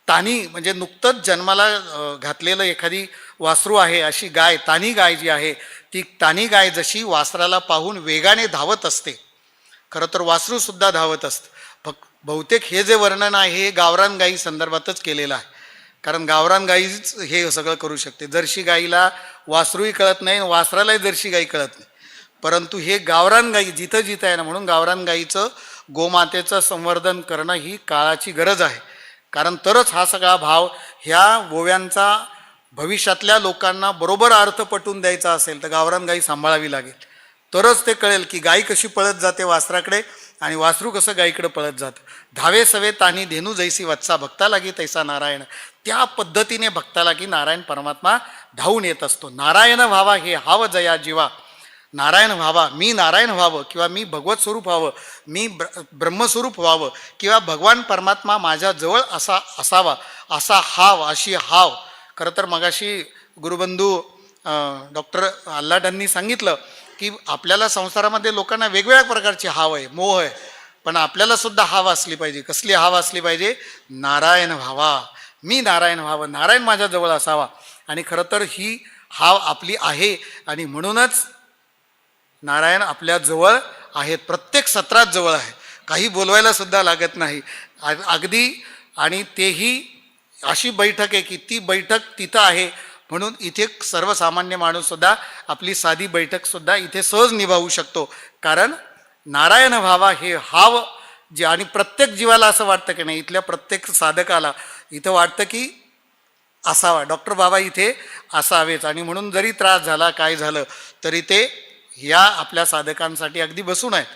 तानी म्हणजे नुकतंच जन्माला घातलेलं एखादी वासरू आहे अशी गाय, तानी गाय जी आहे ती तानी गाय जशी वासराला पाहून वेगाने धावत असते, खरं तर वासरूसुद्धा धावत असतं. बहुतेक हे जे वर्णन आहे हे गावरान गाई संदर्भातच केलेलं आहे, कारण गावरान गाईच हे सगळं करू शकते. जर्शी गाईला वासरूही कळत नाही, वासरालाही जर्शी गाई कळत नाही, परंतु हे गावरान गाई जिथं जिथं आहे ना, म्हणून गावरान गाईचं, गोमातेचं संवर्धन करणं ही काळाची गरज आहे. कारण तरच हा सगळा भाव ह्या गोव्यांचा भविष्यातल्या लोकांना बरोबर अर्थ पटवून द्यायचा असेल तर गावरान गाई सांभाळावी लागेल, तरच ते कळेल की गाई कशी पळत जाते वासराकडे आणि वासरू कसं गाईकडं पळत जातं. धावे सवे तानी धेनू जैसी वत्सा भक्ता लागी तैसा नारायण. त्या पद्धतीने भक्ता लागी नारायण परमात्मा धावून येत असतो. नारायण व्हावा हे हाव जया जीवा. नारायण व्हावा, मी नारायण व्हावं किंवा मी भगवत स्वरूप व्हावं, मी ब्रह्मस्वरूप व्हावं किंवा भगवान परमात्मा माझ्याजवळ असावा, असा हाव, अशी हाव. खरं तर मगाशी गुरुबंधू डॉक्टर आल्हाटांनी सांगितलं की आपल्याला संसारामध्ये लोकांना वेगवेगळ्या प्रकारची हाव आहे, मोह आहे, पण आपल्याला सुद्धा हाव असली पाहिजे. कसली हाव असली पाहिजे? नारायण व्हावा, मी नारायण व्हावं, नारायण माझ्याजवळ असावा. आणि खरं तर ही हाव आपली आहे आणि म्हणूनच नारायण आपल्या जवळ आहेत, प्रत्येक सत्रात जवळ आहे, काही बोलवायला सुद्धा लागत नाही अगदी. आणि तेही अशी बैठक आहे की ती बैठक तिथं आहे म्हणून इथे सर्वसामान्य माणूससुद्धा आपली साधी बैठकसुद्धा इथे सहज निभावू शकतो. कारण नारायण व्हावा हे हाव जे, आणि प्रत्येक जीवाला असं वाटतं की नाही, इथल्या प्रत्येक साधकाला इथं वाटतं की असावा, डॉक्टर बाबा इथे असावेच. आणि म्हणून जरी त्रास झाला, काय झालं तरी ते ह्या आपल्या साधकांसाठी अगदी बसून आहेत.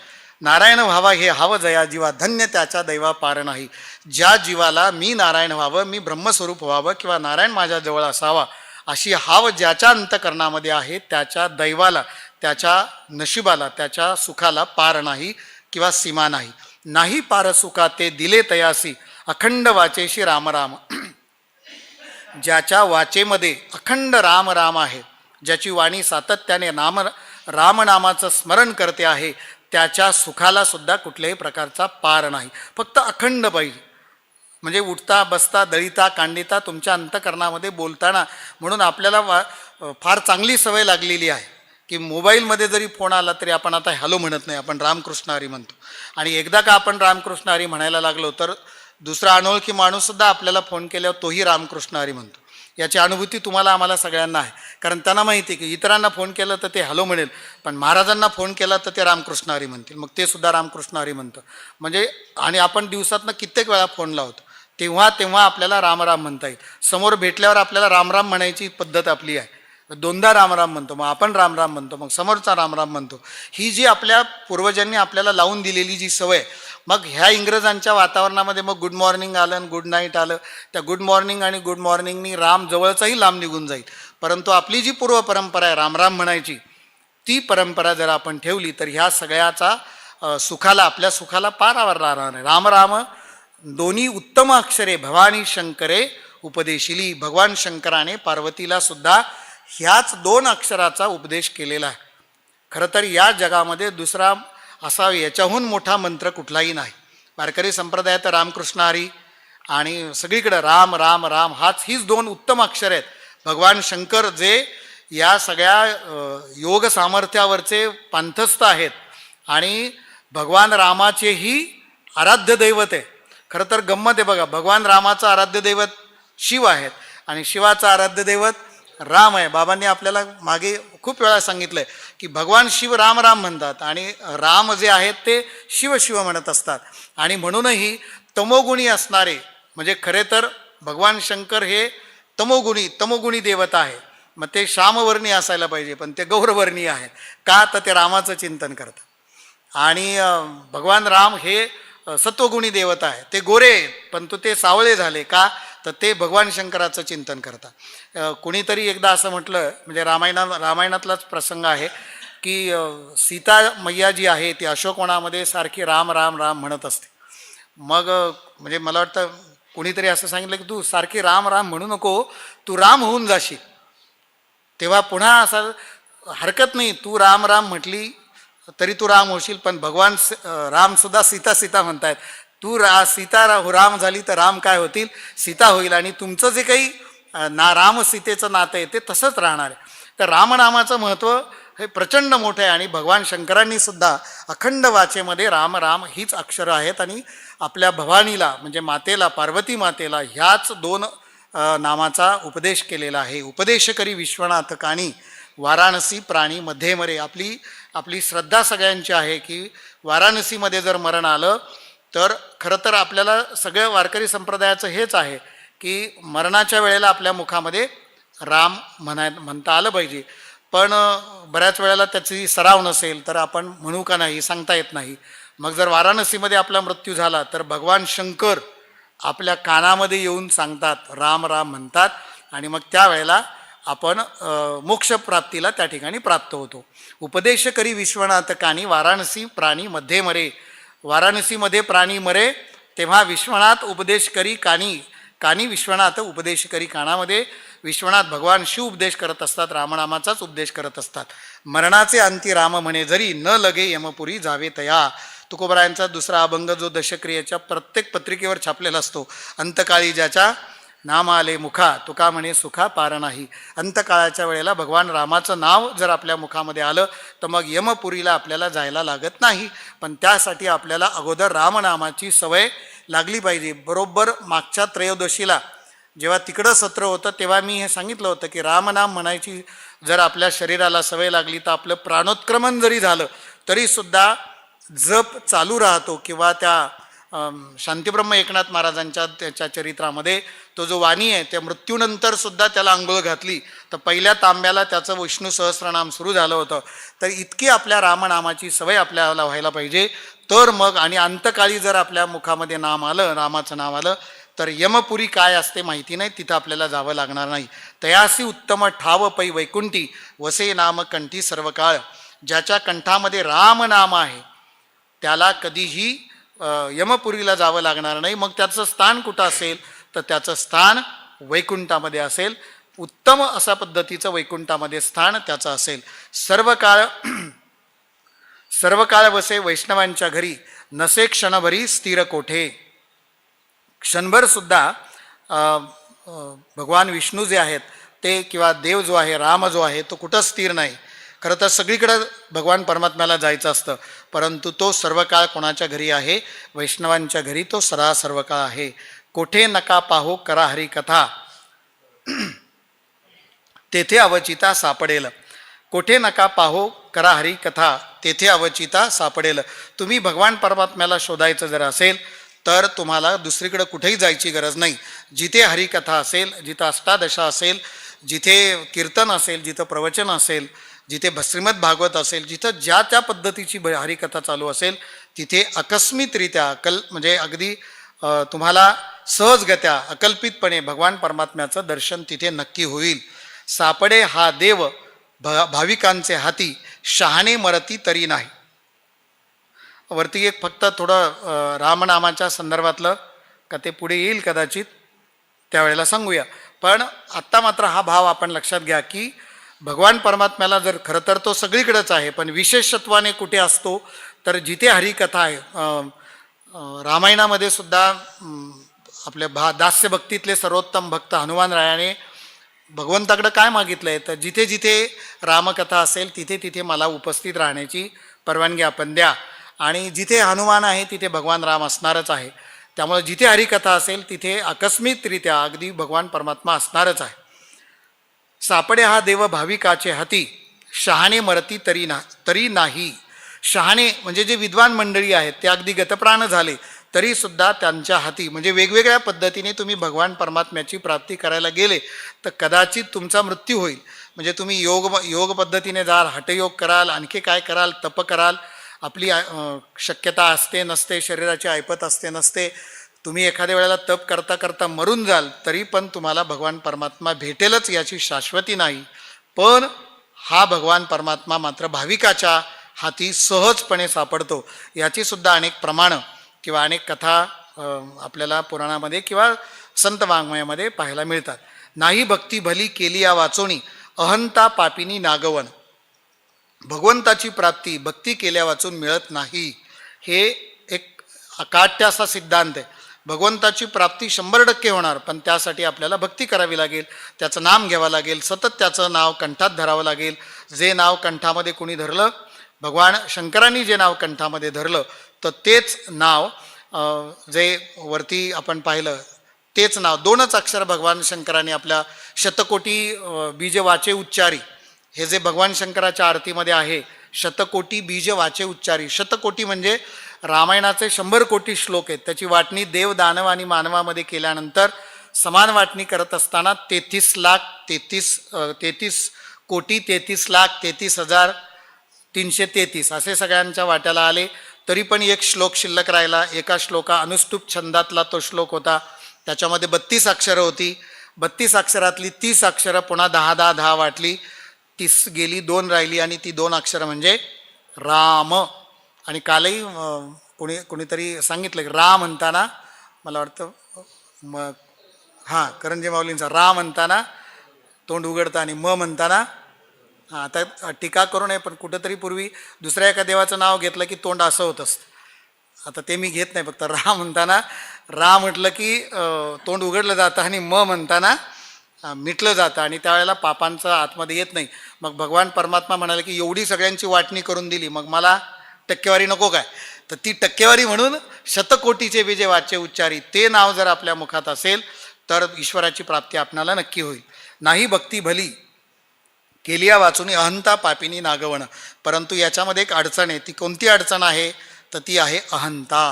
नारायण व्हावा हे हाव जया जीवा, धन्य त्याच्या दैवा पार नाही. ज्या जीवाला मी नारायण व्हावं, मी ब्रह्मस्वरूप व्हावं किंवा नारायण माझ्याजवळ असावा अशी हाव ज्याच्या अंतकरणामध्ये आहे, त्याच्या दैवाला, त्याच्या नशिबाला, त्याच्या सुखाला पार नाही किंवा सीमा नाही. नाही पार सुखा ते दिले तयासी, अखंड वाचेशी राम राम. ज्याच्या वाचेमध्ये अखंड राम राम आहे, ज्याची वाणी सातत्याने रामनामाचं स्मरण करते आहे, त्याच्या सुखाला सुद्धा कुठल्याही प्रकारचा पार नाही. फक्त अखंड पाहिजे. म्हणजे उठता बसता दळीता कांडिता तुमच्या अंतकरणामध्ये बोलताना, म्हणून आपल्याला फार चांगली सवय लागलेली आहे की मोबाईलमध्ये जरी फोन आला तरी आपण आता हॅलो म्हणत नाही, आपण रामकृष्ण हरी म्हणतो. आणि एकदा का आपण रामकृष्ण हरी म्हणायला लागलो तर दुसरा अनोळखी माणूससुद्धा आपल्याला फोन केल्यावर तोही रामकृष्ण हरी म्हणतो. याची अनुभूती तुम्हाला आम्हाला सगळ्यांना आहे, कारण त्यांना माहिती आहे की इतरांना फोन केलं तर ते हॅलो म्हणेल, पण महाराजांना फोन केला तर ते रामकृष्ण हरी म्हणतील, मग ते सुद्धा रामकृष्ण हरी म्हणतं. म्हणजे आणि आपण दिवसातनं कित्येक वेळा फोन लावतो, तेव्हा आपल्याला रामराम म्हणता येईल. समोर भेटल्यावर आपल्याला रामराम म्हणायची पद्धत आपली आहे, दोनदा रामराम म्हणतो, मग आपण रामराम म्हणतो, मग समोरचा रामराम म्हणतो. ही जी आपल्या पूर्वजांनी आपल्याला लावून दिलेली जी सवय, मग ह्या इंग्रजांच्या वातावरणामध्ये मग गुड मॉर्निंग आलं आणि गुड नाईट आलं, त्या गुड मॉर्निंग आणि गुड मॉर्निंगनी राम जवळचाही लांब निघून जाईल. परंतु आपली जी पूर्व परंपरा आहे रामराम म्हणायची, ती परंपरा जर आपण ठेवली तर ह्या सगळ्याचा सुखाला, आपल्या सुखाला पारावर राहणार आहे. राम राम दोन्ही उत्तम अक्षरे भवानी शंकरे उपदेशिली. भगवान शंकराने पार्वतीला सुद्धा ह्याच 2 अक्षराचा उपदेश केलेला आहे. खरं तर या जगामध्ये दुसरा असा याच्याहून मोठा मंत्र कुठलाही नाही. वारकरी संप्रदायात रामकृष्ण हरी आणि सगळीकडे राम राम राम हीच 2 उत्तम अक्षर आहेत. भगवान शंकर जे या सगळ्या योग सामर्थ्यावरचे पंथस्थ आहेत आणि भगवान रामाचेही आराध्य दैवत आहे. खरं तर गंमत आहे बघा, भगवान रामाचं आराध्य दैवत शिव आहेत आणि शिवाचं आराध्य दैवत राम आहे. बाबांनी आपल्याला मागे खूप वेळा सांगितलं आहे की भगवान शिव राम राम म्हणतात आणि राम जे आहेत ते शिव शिव म्हणत असतात. आणि म्हणूनही तमोगुणी असणारे, म्हणजे खरे तर भगवान शंकर हे तमोगुणी देवता आहे. मग ते श्यामवर्णी असायला पाहिजे, पण ते गौरवर्णीय आहेत. का? तर ते रामाचं चिंतन करतात. आणि भगवान राम हे सत्वगुणी देवता आहे, ते गोरे पण ते सावळे झाले. का? तर ते भगवान शंकराचं चिंतन करतात. कोणीतरी एकदा असं म्हटलं, म्हणजे रामायणातलाच प्रसंग आहे की सीता मैया जी आहे ती अशोकवनामध्ये सारखी राम राम राम म्हणत असते. मग म्हणजे मला वाटतं कोणीतरी असं सांगितलं की तू सारखी राम राम म्हणू नको, तू राम होऊन जाशील, तेव्हा पुन्हा असं हरकत नाही, तू राम राम म्हटली तरी तू राम होशील. पण भगवान रामसुद्धा सीता सीता म्हणतायत, तू सीता राम झाली तर राम काय होतील? सीता होईल. आणि तुमचं जे काही राम सीतेचं नातं आहे ते तसंच राहणार आहे. तर रामनामाचं महत्त्व हे प्रचंड मोठं आहे. आणि भगवान शंकरांनी सुद्धा अखंड वाचेमध्ये राम राम हीच अक्षरं आहेत. आणि आपल्या भवानीला म्हणजे मातेला, पार्वती मातेला ह्याच 2 नामाचा उपदेश केलेला आहे. उपदेश करी विश्वनाथ काणी, वाराणसी प्राणी मध्ये मरे. आपली श्रद्धा सगळ्यांची आहे की वाराणसीमध्ये जर मरण आलं तर खरं तर आपल्याला सगळं वारकरी संप्रदायाचं हेच आहे की मरणाच्या वेळेला आपल्या मुखामध्ये राम म्हणता आलं पाहिजे. पण बऱ्याच वेळेला त्याची सराव नसेल तर आपण म्हणू का नाही सांगता येत नाही. मग जर वाराणसीमध्ये आपला मृत्यू झाला तर भगवान शंकर आपल्या कानामध्ये येऊन सांगतात, राम राम म्हणतात, आणि मग त्यावेळेला आपण मोक्षप्राप्तीला त्या ठिकाणी प्राप्त होतो. उपदेश करी विश्वनाथ कानी वाराणसी प्राणी मध्ये मरे. वाराणसीमध्ये प्राणी मरे तेव्हा विश्वनाथ उपदेश करी कानी, कानी विश्वनाथ उपदेश करी. कानामध्ये विश्वनाथ भगवान शिव उपदेश करत असतात, रामनामाचाच उपदेश करत असतात. मरणाचे अंती राम म्हणे जरी न लगे यमपुरी जावे तया. तुकोबरायांचा दुसरा अभंग जो दशक्रियेच्या प्रत्येक पत्रिकेवर छापलेला असतो. अंतकाळी ज्याच्या नाम आले मुखा तुका म्हणे सुखा पार नाही. अंतकाळाच्या वेळेला भगवान रामाचं नाव जर आपल्या मुखामध्ये आलं तर मग यमपुरीला आपल्याला जायला लागत नाही. पण त्यासाठी आपल्याला अगोदर रामनामाची सवय लागली पाहिजे. बरोबर मागच्या त्रयोदशीला जेव्हा तिकडं सत्र होतं तेव्हा मी हे सांगितलं होतं की रामनाम म्हणायची जर आपल्या शरीराला सवय लागली तर आपलं प्राणोत्क्रमण जरी झालं तरीसुद्धा जप चालू राहतो. किंवा त्या शांतीब्रह्म एकनाथ महाराजांच्या त्याच्या चरित्रामध्ये तो जो वाणी आहे त्या मृत्यूनंतर सुद्धा त्याला आंघोळ घातली तर पहिल्या तांब्याला त्याचं विष्णू सहस्रनाम सुरू झालं होतं. तर इतकी आपल्या रामनामाची सवय आपल्याला व्हायला पाहिजे. तर मग आणि अंतकाळी जर आपल्या मुखामध्ये नाम आलं, रामाचं नाव आलं, तर यमपुरी काय असते माहिती नाही, तिथं आपल्याला जावं लागणार नाही. तयासी उत्तम ठाव पै वैकुंठी वसे नाम कंठी सर्व काळ. ज्याच्या कंठामध्ये रामनाम आहे त्याला कधीही यमपुरीला जावं लागणार नाही. मग त्याचं स्थान कुठं असेल तर त्याचं स्थान वैकुंठामध्ये असेल. उत्तम अशा पद्धतीचं वैकुंठामध्ये स्थान त्याचं असेल. सर्व काळ वसे वैष्णवांच्या घरी नसे क्षणभरी स्थिर कोठे. क्षणभर सुद्धा भगवान विष्णू जे आहेत ते किंवा देव जो आहे राम जो आहे तो कुठं स्थिर नाही. खरं तर सगळीकडं भगवान परमात्म्याला जायचं असतं, परंतु तो सर्व काळ कोणाच्या घरी आहे? वैष्णवांच्या घरी तो सर्व काळ आहे. कोठे नका पाहो करा हरी कथा तेथे अवचिता सापडेल. कोठे नका पाहो करा हरी कथा तेथे अवचिता सापडेल. तुम्ही भगवान परमात्म्याला शोधायचं जर असेल तर तुम्हाला दुसरीकडे कुठेही जायची गरज नाही. जिथे हरिकथा असेल, जिथं अष्टादशा असेल, जिथे कीर्तन असेल, जिथं प्रवचन असेल, जिथे श्रीमद भागवत असेल, जिथं ज्या त्या पद्धतीची हरिकथा चालू असेल तिथे अकस्मितरित्या म्हणजे अगदी तुम्हाला सहजगत्या अकल्पितपणे भगवान परमात्म्याचं दर्शन तिथे नक्की होईल. सापडे हा देव भाविकांचे हाती शहाणे मरती तरी नाही. वरती एक फक्त थोडं रामनामाच्या संदर्भातलं का ते पुढे येईल कदाचित त्यावेळेला सांगूया. पण आत्ता मात्र हा भाव आपण लक्षात घ्या की भगवान परमात्म्याला जर खरं तर तो सगळीकडेच आहे, पण विशेषत्वाने कुठे असतो तर जिथे हरिकथा आहे. रामायणामध्ये सुद्धा आपल्या दास्य भक्तीतले सर्वोत्तम भक्त हनुमान रायाने भगवंताकडं काय मागितलं आहे तर जिथे जिथे रामकथा असेल तिथे तिथे मला उपस्थित राहण्याची परवानगी आपण द्या. आणि जिथे हनुमान आहे तिथे भगवान राम असणारच आहे. त्यामुळे जिथे हरिकथा असेल तिथे अकस्मितरित्या अगदी भगवान परमात्मा असणारच आहे. सापडे हा देव भाविकाचे हाती शहाणे मरती तरी नाही. शहाणे म्हणजे जे विद्वान मंडळी आहेत ते अगदी गतप्राण झाले तरीसुद्धा त्यांच्या हाती म्हणजे वेगवेगळ्या पद्धतीने तुम्ही भगवान परमात्म्याची प्राप्ती करायला गेले तर कदाचित तुमचा मृत्यू होईल. म्हणजे तुम्ही योग पद्धतीने जाल, हठयोग कराल, आणखी काय कराल, तप कराल, आपली शक्यता असते नसते, शरीराची ऐपत असते नसते, तुम्ही एखाद्या वेळेला तप करता करता मरून जाल तरी पण तुम्हाला भगवान परमात्मा भेटेलच याची शाश्वती नाही. पण हा भगवान परमात्मा मात्र भाविकाच्या हाती सहजपणे सापडतो. याची सुद्धा अनेक प्रमाणं किंवा अनेक कथा आपल्याला पुराणामध्ये किंवा संत वाङ्मयामध्ये पाहायला मिळतात. नाही भक्ती भली केली या वाचोनी अहंता पापिनी नागवन. भगवंताची प्राप्ती भक्ती केल्या वाचून मिळत नाही. हे एक अकाट्य असा सिद्धांत आहे. भगवंताची प्राप्ती 100% होणार, पण त्यासाठी आपल्याला भक्ती करावी लागेल, त्याचं नाम घ्यावं लागेल, सतत त्याचं नाव कंठात धरावं लागेल. जे नाव कंठामध्ये कोणी धरलं, भगवान शंकरांनी जे नाव कंठामध्ये धरलं तर तेच नाव जे वरती आपण पाहिलं तेच नाव 2च अक्षर भगवान शंकरांनी आपल्या शतकोटी बीज वाचे उच्चारी. हे जे भगवान शंकराच्या आरतीमध्ये आहे शतकोटी बीज वाचे उच्चारी. शतकोटी म्हणजे रामायणाचे 100 कोटी श्लोक आहेत. त्याची वाटणी देव दानव आणि मानवामध्ये केल्यानंतर समान वाटणी करत असताना 33 लाख 33 कोटी 33 लाख 33,333 असे सगळ्यांच्या वाट्याला आले. तरी पण एक श्लोक शिल्लक राहिला. एका श्लोका अनुष्टुप छंदातला तो श्लोक होता. त्याच्यामध्ये 32 अक्षरं होती. 32 अक्षरातली 30 अक्षरं पुन्हा 10 वाटली. 30 गेली, 2 राहिली आणि ती 2 अक्षरं म्हणजे राम. आणि कालही कोणीतरी सांगितलं की रा म्हणताना मला वाटतं मग करंजे माऊलींचा रा म्हणताना तोंड उघडतं आणि म्हणताना आता टीका करू नये, पण कुठंतरी पूर्वी दुसऱ्या एका देवाचं नाव घेतलं की तोंड असं होत असतं. आता ते मी घेत नाही. फक्त रा म्हणताना रा म्हटलं की तोंड उघडलं जातं आणि म्हणताना मिटलं जातं आणि त्यावेळेला पापांचं आतमध्ये येत नाही. मग भगवान परमात्मा म्हणाले की एवढी सगळ्यांची वाटणी करून दिली, मग मला टक्केवारी नको काय? तर ती टक्केवारी म्हणून शतकोटीचे विजय वाचे उच्चारी ते नाव जर आपल्या मुखात असेल तर ईश्वराची प्राप्ती आपणाला नक्की होईल. नाही भक्ती भली केलिया वाचून अहंता पापिनी नागवण. परंतु याच्यामध्ये एक अडचण आहे. ती कोणती अडचण आहे? तर ती आहे अहंता.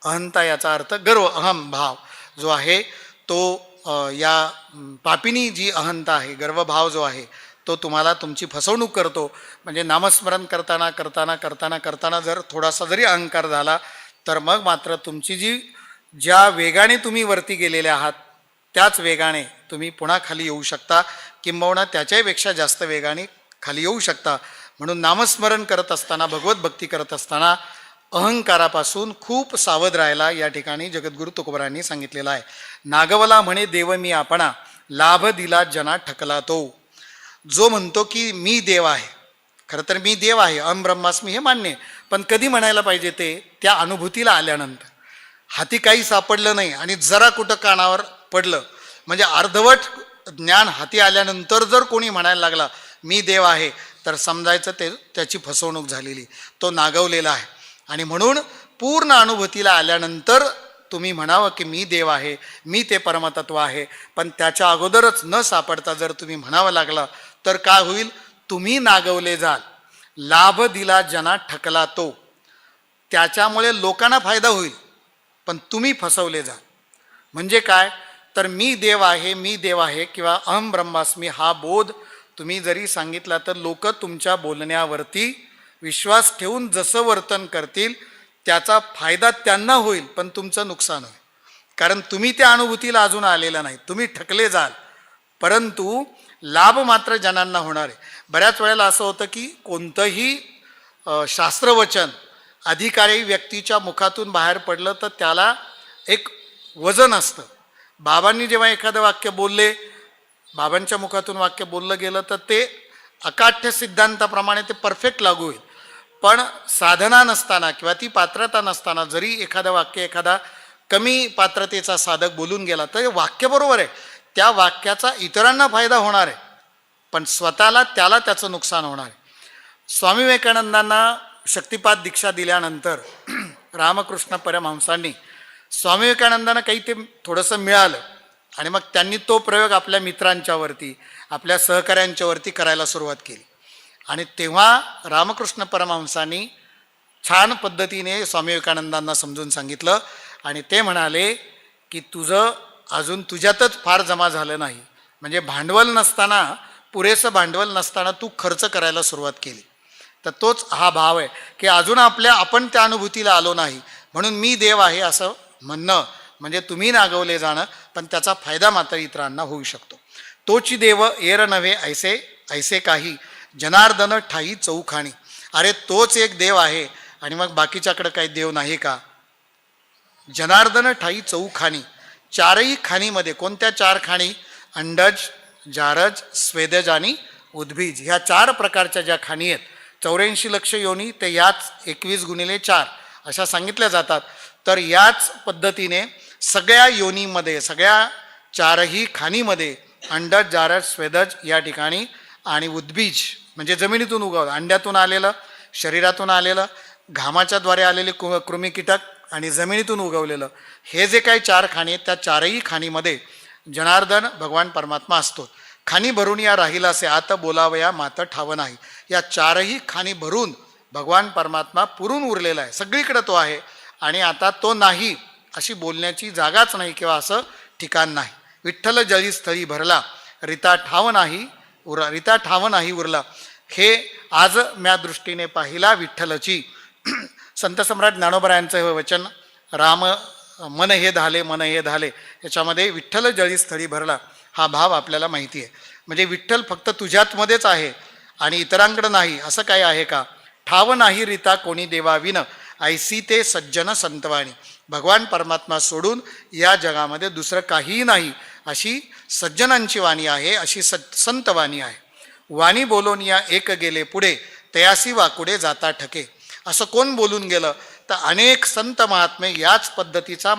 अहंता याचा अर्थ गर्व, अहम भाव जो आहे तो या पापिनी जी अहंता आहे, गर्वभाव जो आहे तो तुम्हाला तुमची फसवणूक करतो. म्हणजे नामस्मरण करताना करताना करताना करताना जर थोडासा जरी अहंकार झाला तर मग मात्र तुमची ज्या वेगाने तुम्ही वरती गेलेले आहात त्याच वेगाने तुम्ही पुन्हा खाली येऊ शकता, किंबहुना त्याच्यापेक्षा जास्त वेगाने खाली येऊ शकता. म्हणून नामस्मरण करत असताना, भगवत भक्ती करत असताना अहंकारापासून खूप सावध राहायला या ठिकाणी जगद्गुरु तुकोबारांनी सांगितलेलं आहे. नागवला म्हणे देव मी आपणा, लाभ दिला जना ठकला तो. जो म्हणतो की मी देव आहे, खरं तर मी देव आहे, अहम ब्रह्मास्मी हे मान्य, पण कधी म्हणायला पाहिजे ते त्या अनुभूतीला आल्यानंतर. हाती काही सापडलं नाही आणि जरा कुठं कानावर पडलं म्हणजे अर्धवट ज्ञान हाती आल्यानंतर जर कोणी म्हणायला लागला मी देव आहे तर समजायचं त्याची फसवणूक झालेली, तो नागवलेला आहे. आणि म्हणून पूर्ण अनुभूतीला आल्यानंतर तुम्ही म्हणावं की मी देव आहे, मी ते परमतत्व आहे. पण त्याच्या अगोदरच न सापडता जर तुम्ही म्हणावं लागला तर काय होईल? तुम्ही नागवले जाल. लाभ दिला जना ठकला तो. त्याच्यामुळे लोकांना फायदा होईल पण तुम्ही फसवले जाल. म्हणजे काय? तर मी देव आहे, मी देव आहे किंवा अहम ब्रह्मास्मी हा बोध तुम्ही जरी सांगितला तर लोक तुमच्या बोलण्यावरती विश्वास ठेवून जसं वर्तन करतील त्याचा फायदा त्यांना होईल पण तुमचं नुकसान होईल. कारण तुम्ही त्या अनुभूतीला अजून आलेला नाही, तुम्ही ठकले जाल. परंतु लाभ मात्र जनांना होणार आहे. बऱ्याच वेळेला असं होतं की कोणतंही शास्त्रवचन अधिकारी व्यक्तीच्या मुखातून बाहेर पडलं तर त्याला एक वजन असतं. बाबांनी जेव्हा एखादं वाक्य बोलले, बाबांच्या मुखातून वाक्य बोललं गेलं तर ते अकाठ्य सिद्धांताप्रमाणे ते परफेक्ट लागू होईल. पण साधना नसताना किंवा ती पात्रता नसताना जरी एखादं वाक्य एखादा कमी पात्रतेचा साधक बोलून गेला तर वाक्य बरोबर आहे, त्या वाक्याचा इतरांना फायदा होणार आहे पण स्वतःला त्याचं नुकसान होणार आहे. स्वामी विवेकानंदांना शक्तिपात दीक्षा दिल्यानंतर रामकृष्ण परमहंसांनी स्वामी विवेकानंदांना काही ते थोडंसं मिळालं आणि मग त्यांनी तो प्रयोग आपल्या मित्रांच्यावरती, आपल्या सहकाऱ्यांच्यावरती करायला सुरुवात केली. आणि तेव्हा रामकृष्ण परमहंसांनी छान पद्धतीने स्वामी विवेकानंदांना समजून सांगितलं आणि ते म्हणाले की तुझं अजून तुझ्यातच फार जमा झालं नाही. म्हणजे भांडवल नसताना, पुरेसं भांडवल नसताना तू खर्च करायला सुरुवात केली. तर तोच हा भाव आहे की अजून आपण त्या अनुभूतीला आलो नाही म्हणून मी देव आहे असं म्हणणं म्हणजे तुम्ही नागवले जाणं, पण त्याचा फायदा मात्र इतरांना होऊ शकतो. तोची देव एर नव्हे ऐसे ऐसे काही, जनार्दन ठाई चौखाणी. अरे तोच एक देव आहे आणि मग बाकीच्याकडे काही देव नाही का? जनार्दन ठाई चौखाणी. चारही खाणीमध्ये, कोणत्या 4 खाणी? अंडज, जारज, स्वेदज आणि उद्भिज. ह्या 4 प्रकारच्या ज्या खाणी आहेत, 84 लक्ष योनी ते याच 21x4 अशा सांगितल्या जातात. तर याच पद्धतीने सगळ्या योनीमध्ये, सगळ्या 4ही खाणीमध्ये अंडज, जारज, स्वेदज या ठिकाणी आणि उद्बीज म्हणजे जमिनीतून उगवलं, अंड्यातून आलेलं, शरीरातून आलेलं, घामाच्या द्वारे आलेले कृमी कीटक आणि जमिनीतून उगवलेलं, हे जे काही 4 खाणी आहेत त्या 4ही खाणीमध्ये जनार्दन भगवान परमात्मा असतो. खाणी भरून या राहिलासे आत बोलावया मात ठाव नाही. या 4ही खाणी भरून भगवान परमात्मा पुरून उरलेला आहे, सगळीकडे तो आहे आणि आता तो नाही अशी बोलण्याची जागाच नाही किंवा असं ठिकाण नाही. विठ्ठल जळी स्थळी भरला, रिता ठाव नाही उरला. हे आज म्या दृष्टीने पाहिला विठ्ठलची संत सम्राट ज्ञानोबरायांचं हे वचन राम मन हे धाले मन हे धाले याच्यामध्ये विठ्ठल जळी स्थळी भरला हा भाव आपल्याला माहिती आहे. म्हणजे विठ्ठल फक्त तुझ्यातमध्येच आहे आणि इतरांकडे नाही असं काय आहे का? ठाव नाही रीता कोणी देवाविन ऐसी ते सज्जन संतवाणी. भगवान परमात्मा सोडून या जगामध्ये दुसरं काहीही नाही अशी सज्जनांची वाणी आहे, अशी संतवाणी आहे. वाणी बोलून या एक गेले पुढे तयासी वाकुडे जाता ठके. असं कोण बोलून गेलं तर अनेक संत महात्मे याच पद्धतीचा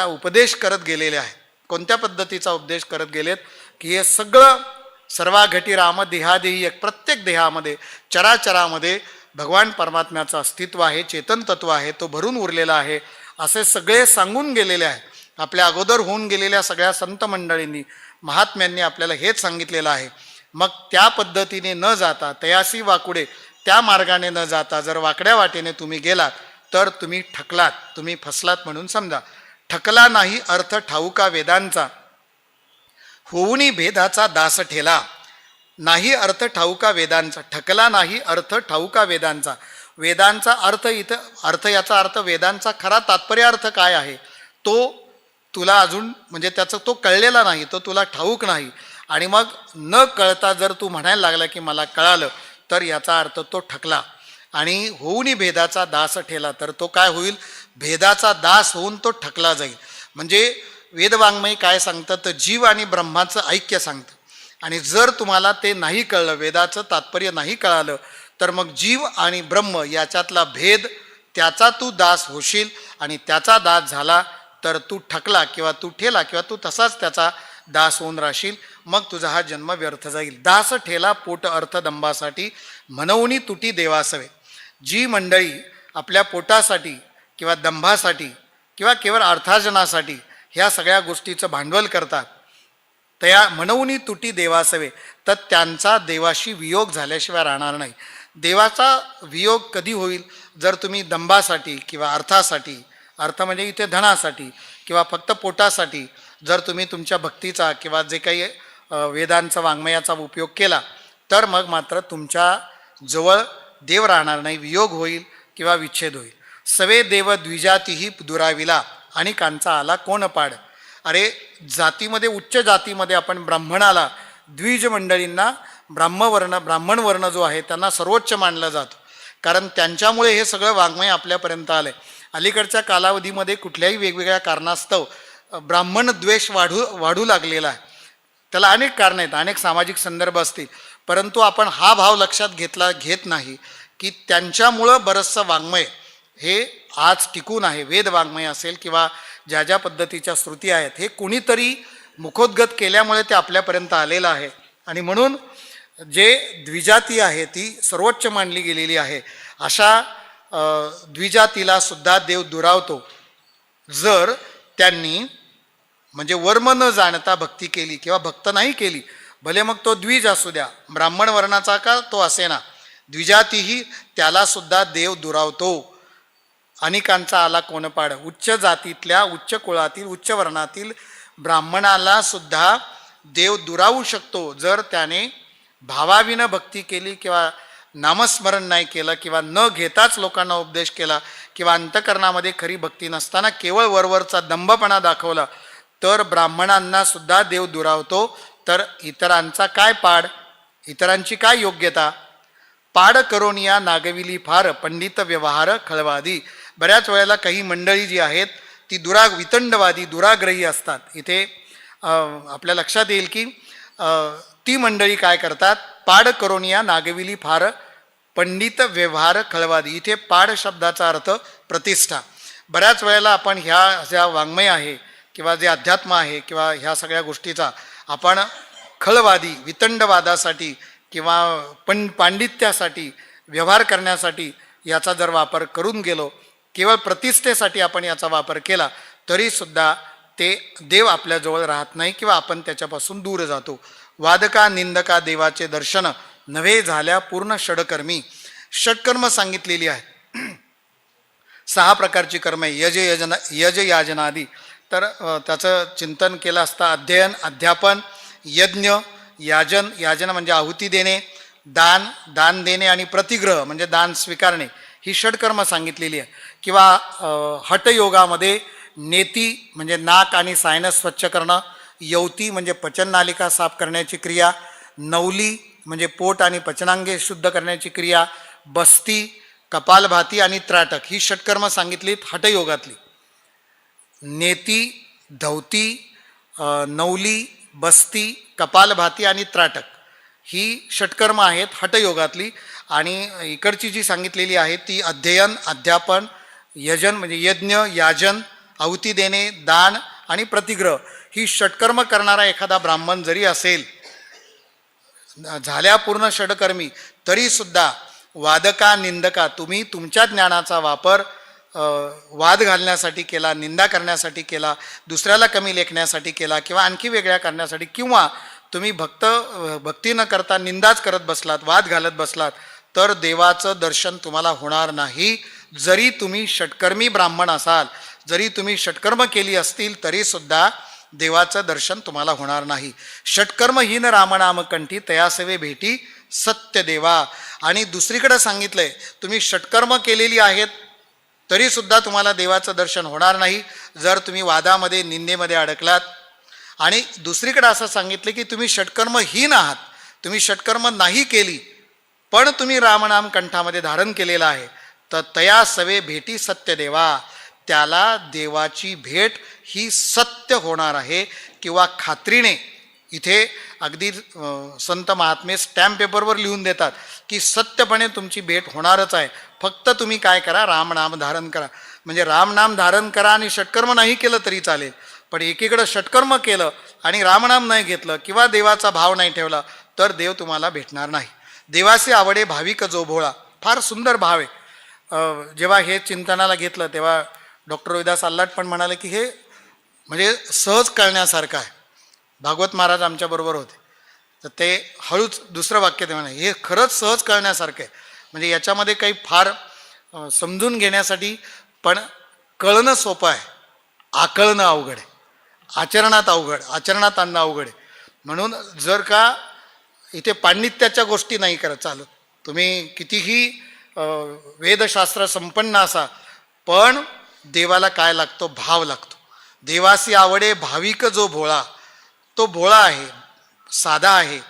उपदेश करत गेलेले आहेत. कोणत्या पद्धतीचा उपदेश करत गेलेत की हे सगळं सर्वाघटी राम देहादेही एक प्रत्येक देहामध्ये चराचरामध्ये भगवान परमात्म्याचं अस्तित्व आहे, चेतन तत्व आहे, तो भरून उरलेला आहे असे सगळे सांगून गेलेले आहे. आपल्या अगोदर होऊन गेलेल्या सगळ्या संत मंडळींनी महात्म्यांनी आपल्याला हेच सांगितलेलं आहे. मग त्या पद्धतीने न जाता तयासी वाकुडे त्या मार्गाने न जाता जर वाकड्या वाटेने तुम्ही गेलात तर तुम्ही ठकलात, तुम्ही फसलात म्हणून समजा. ठकला नाही अर्थ ठाऊका वेदांचा होऊनी भेदाचा दास ठेला. नाही अर्थ ठाऊका वेदांचा, ठकला नाही अर्थ ठाऊका वेदांचा. वेदांचा अर्थ इथं याचा अर्थ वेदांचा खरा तात्पर्य अर्थ काय आहे तो तुला अजून म्हणजे त्याचा तो कळलेला नाही, तो तुला ठाऊक नाही. आणि मग न कळता जर तू म्हणायला लागला की मला कळालं तर याचा अर्थ तो ठकला. आणि होऊनी भेदाचा दास ठेला तर तो काय होईल? भेदाचा दास होऊन तो ठकला जाईल. म्हणजे वेदवाङ्मय काय सांगतं तर जीव आणि ब्रह्माचं ऐक्य सांगतं. आणि जर तुम्हाला ते नाही कळलं, वेदाचं तात्पर्य नाही कळालं तर मग जीव आणि ब्रह्म याच्यातला भेद त्याचा तू दास होशील. आणि त्याचा दास झाला तर तू ठकला किंवा तू ठेला किंवा तू तसाच त्याचा दास होऊन राहशील. मग तुझा हा जन्म व्यर्थ जाईल. दास ठेला पोट अर्थ दंभासाठी म्हणूनी तुटी देवासवे. जी मंडळी आपल्या पोटासाठी किंवा दंभासाठी किंवा केवळ अर्थार्जनासाठी ह्या सगळ्या गोष्टीचं भांडवल करतात त्या म्हणूनी तुटी देवासवे तर त्यांचा देवाशी वियोग झाल्याशिवाय राहणार नाही. देवाचा वियोग कधी होईल? जर तुम्ही दंभासाठी किंवा अर्थासाठी, अर्थ म्हणजे इथे धनासाठी किंवा फक्त पोटासाठी जर तुम्ही तुमच्या भक्तीचा किंवा जे काही वेदांचा वाङ्मयाचा उपयोग केला तर मग मात्र तुमच्या जवळ देव राहणार नाही, वियोग होईल किंवा विच्छेद होईल. सवे देव द्विजातीही दुराविला आणि कांचा आला कोण पाड. अरे जातीमध्ये उच्च जातीमध्ये आपण ब्राह्मणाला द्विज मंडळींना ब्राह्मण वर्ण जो आहे त्यांना सर्वोच्च मानलं जातं. कारण त्यांच्यामुळे हे सगळं वाङ्मय आपल्यापर्यंत आलं आहे. अलीकडच्या कालावधीमध्ये कुठल्याही वेगवेगळ्या कारणास्तव ब्राह्मण द्वेष वाढू लागलेला आहे. त्याला अनेक कारणं आहेत, अनेक सामाजिक संदर्भ असतील, परंतु आपण हा भाव लक्षात घेत नाही की त्यांच्यामुळं बरंचसं वाङ्मय हे आज टिकून आहे. वेद वाङ्मय असेल किंवा ज्या ज्या पद्धतीच्या श्रुती आहेत हे कुणीतरी मुखोद्गत केल्यामुळे ते आपल्यापर्यंत आलेलं आहे. आणि म्हणून जे द्विजाती आहे ती सर्वोच्च मानली गेलेली आहे. अशा द्विजातीला सुद्धा देव दुरावतो जर त्यांनी म्हणजे वर्म न जाणता भक्ती केली किंवा भक्त नाही केली. भले मग तो द्विज असू द्या, ब्राह्मण वर्णाचा का तो असेना, द्विजातीही त्याला सुद्धा देव दुरावतो. अनेकांचा आला कोणपाड. उच्च जातीतल्या उच्च कुळातील उच्च वर्णातील ब्राह्मणाला सुद्धा देव दुरावू शकतो जर त्याने भावाविनं भक्ती केली किंवा नामस्मरण नाही केलं किंवा न घेताच लोकांना उपदेश केला किंवा अंतकरणामध्ये खरी भक्ती नसताना केवळ वरवरचा दंभपणा दाखवला तर ब्राह्मणांना सुद्धा देव दुरावतो. तर इतरांचा काय पाड, इतरांची काय योग्यता. पाड करून या नागविली फार पंडित व्यवहार खळवादी. बऱ्याच वेळेला काही मंडळी जी आहेत ती वितंडवादी दुराग्रही असतात. इथे आपल्या लक्षात येईल की ती मंडळी काय करतात, पाड करून या नागविली फार पंडित व्यवहार खळवादी. इथे पाड शब्दाचा अर्थ प्रतिष्ठा. बऱ्याच वेळेला आपण ह्या ज्या वाङ्मय आहे किंवा जे अध्यात्म आहे किंवा ह्या सगळ्या गोष्टीचा आपण खळवादी वितंडवादासाठी किंवा पांडित्यासाठी व्यवहार करण्यासाठी याचा जर वापर करून गेलो, केवळ प्रतिष्ठेसाठी आपण याचा वापर केला तरीसुद्धा ते देव आपल्याजवळ राहत नाही किंवा आपण त्याच्यापासून दूर जातो. वादका निंदका देवाचे दर्शन नव्हे झाल्या पूर्ण षडकर्मी. षडकर्म सांगितलेली आहे. 6 प्रकारची कर्म आहे. यज याजनादी. तर त्याचं चिंतन केलं असता अध्ययन, अध्यापन, यज्ञ, याजन म्हणजे आहुती देणे, दान देणे आणि प्रतिग्रह म्हणजे दान स्वीकारणे. ही षटकर्म सांगितलेली आहे. किंवा हठयोगामध्ये नेती म्हणजे नाक आणि सायनस स्वच्छ करणं, यवती म्हणजे पचननालिका साफ करण्याची क्रिया, नवली म्हणजे पोट आणि पचनांगे शुद्ध करण्याची क्रिया, बस्ती, कपालभाती आणि त्राटक ही षटकर्म सांगितलीत हठयोगातली. नेती, धवती, नवली, बस्ती, कपालभाती आणि त्राटक ही षटकर्म आहेत हठयोगातली. आणि इकडची जी सांगितलेली आहे ती अध्ययन, अध्यापन, यजन म्हणजे यज्ञ, याजन, आहुती देणे, दान आणि प्रतिग्रह ही षटकर्म करणारा एखादा ब्राह्मण जरी असेल, झाल्या पूर्ण षटकर्मी, तरीसुद्धा वादका निंदका तुम्ही तुमच्या ज्ञानाचा वापर वाद घालण्यासाठी केला, निंदा करण्यासाठी केला, दुसऱ्याला कमी लेखण्यासाठी केला किंवा आणखी वेगळ्या करण्यासाठी, किंवा तुम्ही भक्ती न करता निंदाच करत बसलात, वाद घालत बसलात, तर देवाचं दर्शन तुम्हाला होणार नाही. जरी तुम्ही षटकर्मी ब्राह्मण असाल, जरी तुम्ही षटकर्म केली असतील तरीसुद्धा देवाचं दर्शन तुम्हाला होणार नाही. षटकर्महीन रामनाम कंठी तयासेवे भेटी सत्य देवा. आणि दुसरीकडे सांगितलंय तुम्ही षटकर्म केलेली आहेत तरीसुद्धा तुम्हाला देवाचं दर्शन होणार नाही जर तुम्ही वादामध्ये, निंदेमध्ये अडकलात. आणि दुसरीकडे असं सांगितलं की तुम्ही षटकर्महीन आहात, तुम्ही षटकर्म नाही केली पण तुम्ही रामनाम कंठामध्ये धारण केलेलं आहे, तर तया सवे भेटी सत्य देवा, त्याला देवाची भेट ही सत्य होणार आहे. किंवा खात्रीने इथे अगदी संत महात्मे स्टॅम्प पेपरवर लिहून देतात की सत्यपणे तुमची भेट होणारच आहे. फक्त तुम्ही काय करा, रामनाम धारण करा. म्हणजे रामनाम धारण करा आणि षटकर्म नाही केलं तरी चालेल, पण एकीकडं षटकर्म केलं आणि रामनाम नाही घेतलं किंवा देवाचा भाव नाही ठेवला तर देव तुम्हाला भेटणार नाही. देवाचे आवडे भाविक जो भोळा, फार सुंदर भाव आहे. जेव्हा हे चिंतनाला घेतलं तेव्हा डॉक्टर रोहिदास आल्हाट पण म्हणाले की हे म्हणजे सहज कळण्यासारखं आहे. भागवत महाराज आमच्याबरोबर होते, तर ते हळूच दुसरं वाक्य ते म्हणाले हे खरंच सहज कळण्यासारखं आहे. म्हणजे याच्यामध्ये काही फार समजून घेण्यासाठी पण कळणं सोपं आहे, आकळणं अवघड आहे, आचरणात अवघड, आचरणात आणणं अवघड आहे. म्हणून जर का इथे पांडित्याच्या गोष्टी नाही करत चालत, तुम्ही कितीही वेदशास्त्र संपन्न असा, पण देवाला काय लागतो, भाव लागतो. देवासी आवडे भाविक जो भोळा, तो भोळा आहे, साधा आहे,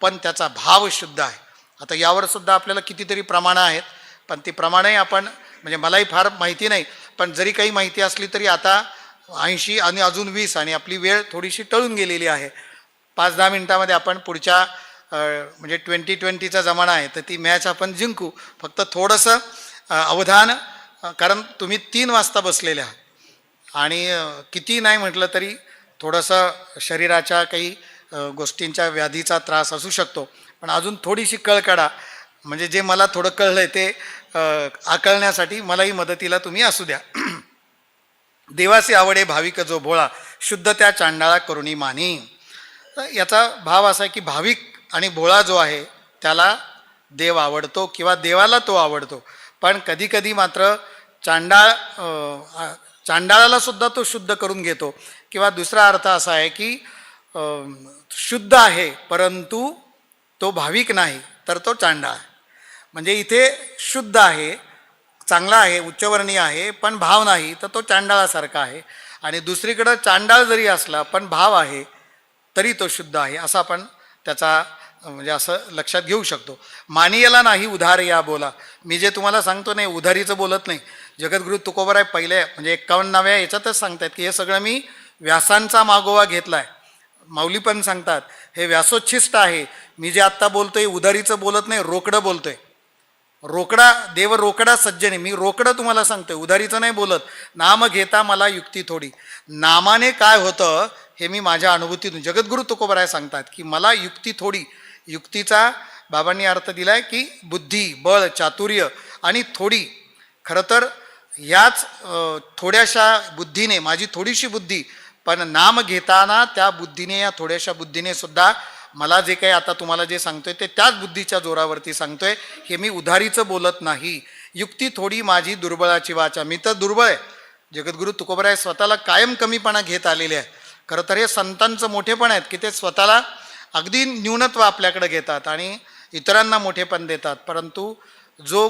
पण त्याचा भाव शुद्ध आहे. आता यावर सुद्धा आपल्याला कितीतरी प्रमाणं आहेत, पण ती प्रमाणंही आपण म्हणजे मलाही फार माहिती नाही, पण जरी काही माहिती असली तरी आता 80 आणि अजून 20 आणि आपली वेळ थोडीशी टळून गेलेली आहे. 5-10 मिनटामध्ये आपण पुढच्या म्हणजे 2020चा जमाना आहे, तर ती मॅच आपण जिंकू. फक्त थोडंसं अवधान, कारण तुम्ही 3 वाजता बसलेले आहात आणि किती नाही म्हटलं तरी थोडंसं शरीराच्या काही गोष्टींच्या व्याधीचा त्रास असू शकतो, पण अजून थोडीशी कळ काढा. म्हणजे जे मला थोडं कळलं आहे ते आकळण्यासाठी मलाही मदतीला तुम्ही असू द्या. देवाचे आवडे भाविक जो भोळा, शुद्ध त्या चांडाळा करुणी मानी. याचा भाव असा आहे की भाविक आणि भोळा जो आहे त्याला देव आवडतो किंवा देवाला तो आवडतो, पण कधी कधी मात्र चांडाळाला सुद्धा तो शुद्ध करून घेतो. किंवा दुसरा अर्थ असा आहे की शुद्ध आहे परंतु तो भाविक नाही तर तो चांडाळ आहे. म्हणजे इथे शुद्ध आहे, चांगला आहे, उच्चवर्णीय आहे, पण भाव नाही तर तो चांडाळासारखा आहे. आणि दुसरीकडं चांडाळ जरी असला पण भाव आहे तरी तो शुद्ध आहे, असं आपण त्याचा म्हणजे असं लक्षात घेऊ शकतो. मानियला नाही उधार या बोला. मी जे तुम्हाला सांगतो नाही उधारीचं बोलत नाही. जगद्गुरु तुकोबराय पहिले म्हणजे 51व्या याच्यातच सांगतात की हे सगळं मी व्यासांचा मागोवा घेतला आहे. माऊली पण सांगतात हे व्यासोच्छिष्ट आहे, मी जे आत्ता बोलतोय उधारीचं बोलत नाही, रोकडं बोलतोय. रोकडा देव रोकडा सज्जने, मी रोकडं तुम्हाला सांगतोय, उधारीचं नाही बोलत. नाम घेता मला युक्ती थोडी. नामाने काय होतं हे मी माझ्या अनुभूतीतून, जगद्गुरु तुकोबराय सांगतात की मला युक्ती थोडी. युक्तीचा बाबांनी अर्थ दिलाय की बुद्धी, बळ, चातुर्य आणि थोडी. खरं तर याच थोड्याशा बुद्धीने, माझी थोडीशी बुद्धी, पण नाम घेताना त्या बुद्धीने, या थोड्याशा बुद्धीने सुद्धा मला जे काही आता तुम्हाला जे सांगतोय ते त्याच बुद्धीच्या जोरावरती सांगतोय. हे मी उधारीचं बोलत नाही. युक्ती थोडी माझी दुर्बळाची वाचा. मी तर दुर्बळ आहे. जगद्गुरु तुकोबराय स्वतःला कायम कमीपणा घेत आलेले आहे. खरं तर हे संतांचं मोठेपण आहेत की ते स्वतःला अगदी न्यूनत्व आपल्याकडे घेतात आणि इतरांना मोठेपण देतात, परंतु जो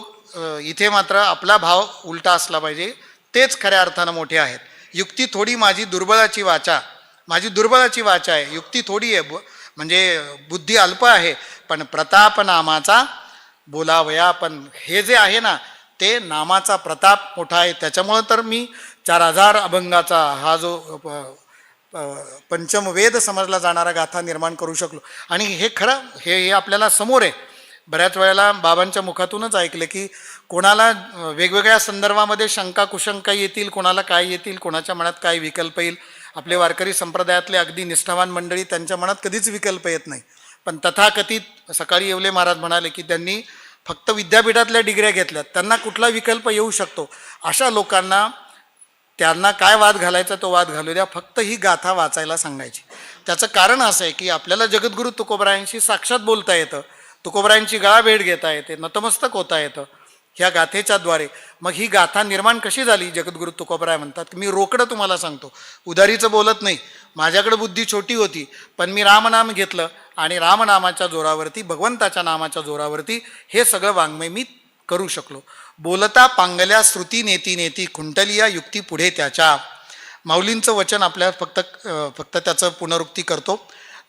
इथे मात्र आपला भाव उलटा असला पाहिजे, तेच खऱ्या अर्थानं मोठे आहेत. युक्ती थोडी माझी दुर्बळाची वाचा, माझी दुर्बळाची वाचा आहे, युक्ती थोडी आहे, म्हणजे बुद्धी अल्प आहे, पण प्रताप नामाचा बोलावया. पण हे जे आहे ना, ते नामाचा प्रताप मोठा आहे. त्याच्यामुळं तर मी 4000 अभंगाचा हा जो पंचम वेद समजला जाणारा गाथा निर्माण करू शकलो. आणि हे खरं हे आपल्याला समोर आहे. बऱ्याच वेळेला बाबांच्या मुखातूनच ऐकले की कोणाला वेगवेगळ्या संदर्भामध्ये शंका कुशंका येतील, कोणाला काय येतील, कोणाच्या मनात काय विकल्प येईल. आपले वारकरी संप्रदायातले अगदी निष्ठावान मंडळी, त्यांच्या मनात कधीच विकल्प येत नाही. पण तथाकथित सकाळी येवले महाराज म्हणाले की त्यांनी फक्त विद्यापीठातल्या डिग्र्या घेतल्यात, त्यांना कुठला विकल्प येऊ शकतो. अशा लोकांना त्यांना काय वाद घालायचा तो वाद घालू द्या, फक्त ही गाथा वाचायला सांगायची. त्याचं कारण असं आहे की आपल्याला जगद्गुरू तुकोबरायांशी साक्षात बोलता येतं, तुकोबरायांची गळाभेट घेता येते, नतमस्तक होता येतं ह्या गाथेच्या द्वारे. मग ही गाथा निर्माण कशी झाली? जगद्गुरू तुकोबराय म्हणतात, मी रोकडं तुम्हाला सांगतो, उदारीचं बोलत नाही. माझ्याकडे बुद्धी छोटी होती, पण मी रामनाम घेतलं आणि रामनामाच्या जोरावरती, भगवंताच्या नामाच्या जोरावरती हे सगळं वाङ्मय मी करू शकलो. बोलता पांगल्या श्रुती नेती नेती, खुंटलिया युक्ती पुढे त्याच्या. माऊलींचं वचन आपल्या फक्त त्याचं पुनरुक्ती करतो.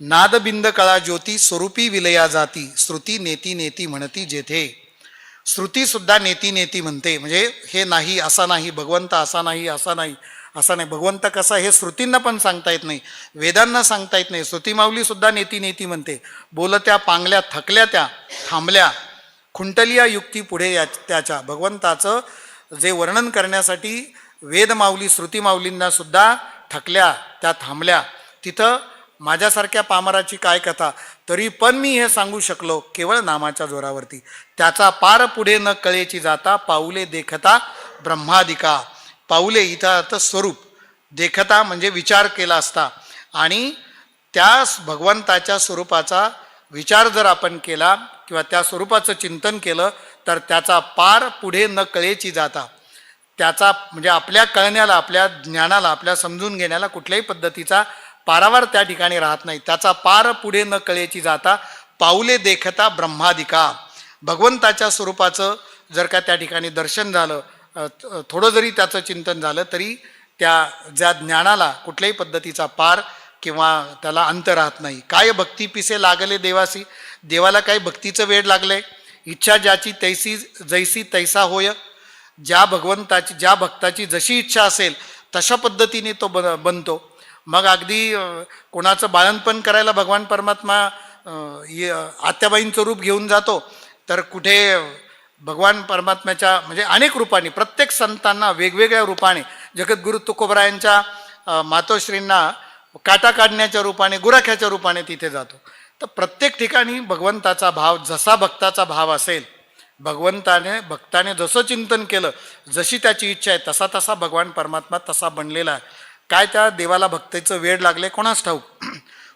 नादबिंद कळा ज्योती, स्वरूपी विलया जाती, श्रुती नेती नेती म्हणती जेथे. श्रुतीसुद्धा नेती नेती म्हणते, म्हणजे हे नाही, असा नाही, भगवंत असा नाही, असा नाही, असा नाही. भगवंत कसा हे श्रुतींना पण सांगता येत नाही, वेदांना सांगता येत नाही. श्रुती माऊलीसुद्धा नेती नेती म्हणते. बोलत्या पांगल्या थकल्या त्या थांबल्या, खुंटलिया युक्ती पुढे त्याच्या. भगवंताचं जे वर्णन करण्यासाठी वेद माऊली श्रुती माऊलींना सुद्धा थकल्या, त्या थांबल्या. तिथं माझ्यासारख्या पामराची काय कथा, तरी पण मी हे सांगू शकलो केवळ नामाच्या जोरावरती. त्याचा पार पुढे न कळेची जाता, पाऊले देखता ब्रह्मादिका. पाऊले इथं अर्थ स्वरूप, देखता म्हणजे विचार केला असता. आणि त्या भगवंताच्या स्वरूपाचा विचार जर आपण केला किंवा त्या स्वरूपाचं चिंतन केलं तर त्याचा पार पुढे न कळेची जाता. त्याचा म्हणजे आपल्या कळण्याला, आपल्या ज्ञानाला, आपल्या समजून घेण्याला कुठल्याही पद्धतीचा पारावार त्या ठिकाणी राहत नाही. त्याचा पार पुढे न कळेची जाता, पाऊले देखता ब्रह्मादिका. भगवंताच्या स्वरूपाचं जर का त्या ठिकाणी दर्शन झालं, थोडं जरी त्याचं चिंतन झालं, तरी त्या ज्या ज्ञानाला कुठल्याही पद्धतीचा पार किंवा त्याला अंत राहत नाही. काय भक्ती पिसे लागले देवासी, देवाला काही भक्तीचं वेड लागलंय. इच्छा ज्याची तैसी जैसी तैसा होय. ज्या भगवंताची, ज्या भक्ताची जशी इच्छा असेल तशा पद्धतीने तो बनतो. मग अगदी कोणाचं बाळणपण करायला भगवान परमात्मा आत्याबाईंचं रूप घेऊन जातो, तर कुठे भगवान परमात्म्याच्या म्हणजे अनेक रूपाने, प्रत्येक संतांना वेगवेगळ्या रूपाने, जगद्गुरू तुकोबरायांच्या मातोश्रींना काटा काढण्याच्या रूपाने, गुराख्याच्या रूपाने तिथे जातो. तर प्रत्येक ठिकाणी भगवंताचा भाव, जसा भक्ताचा भाव असेल, भक्ताने जसं चिंतन केलं, जशी त्याची इच्छा आहे, तसा तसा भगवान परमात्मा तसा बनलेला आहे. काय त्या देवाला भक्तीचं वेड लागले कोणास ठाऊक.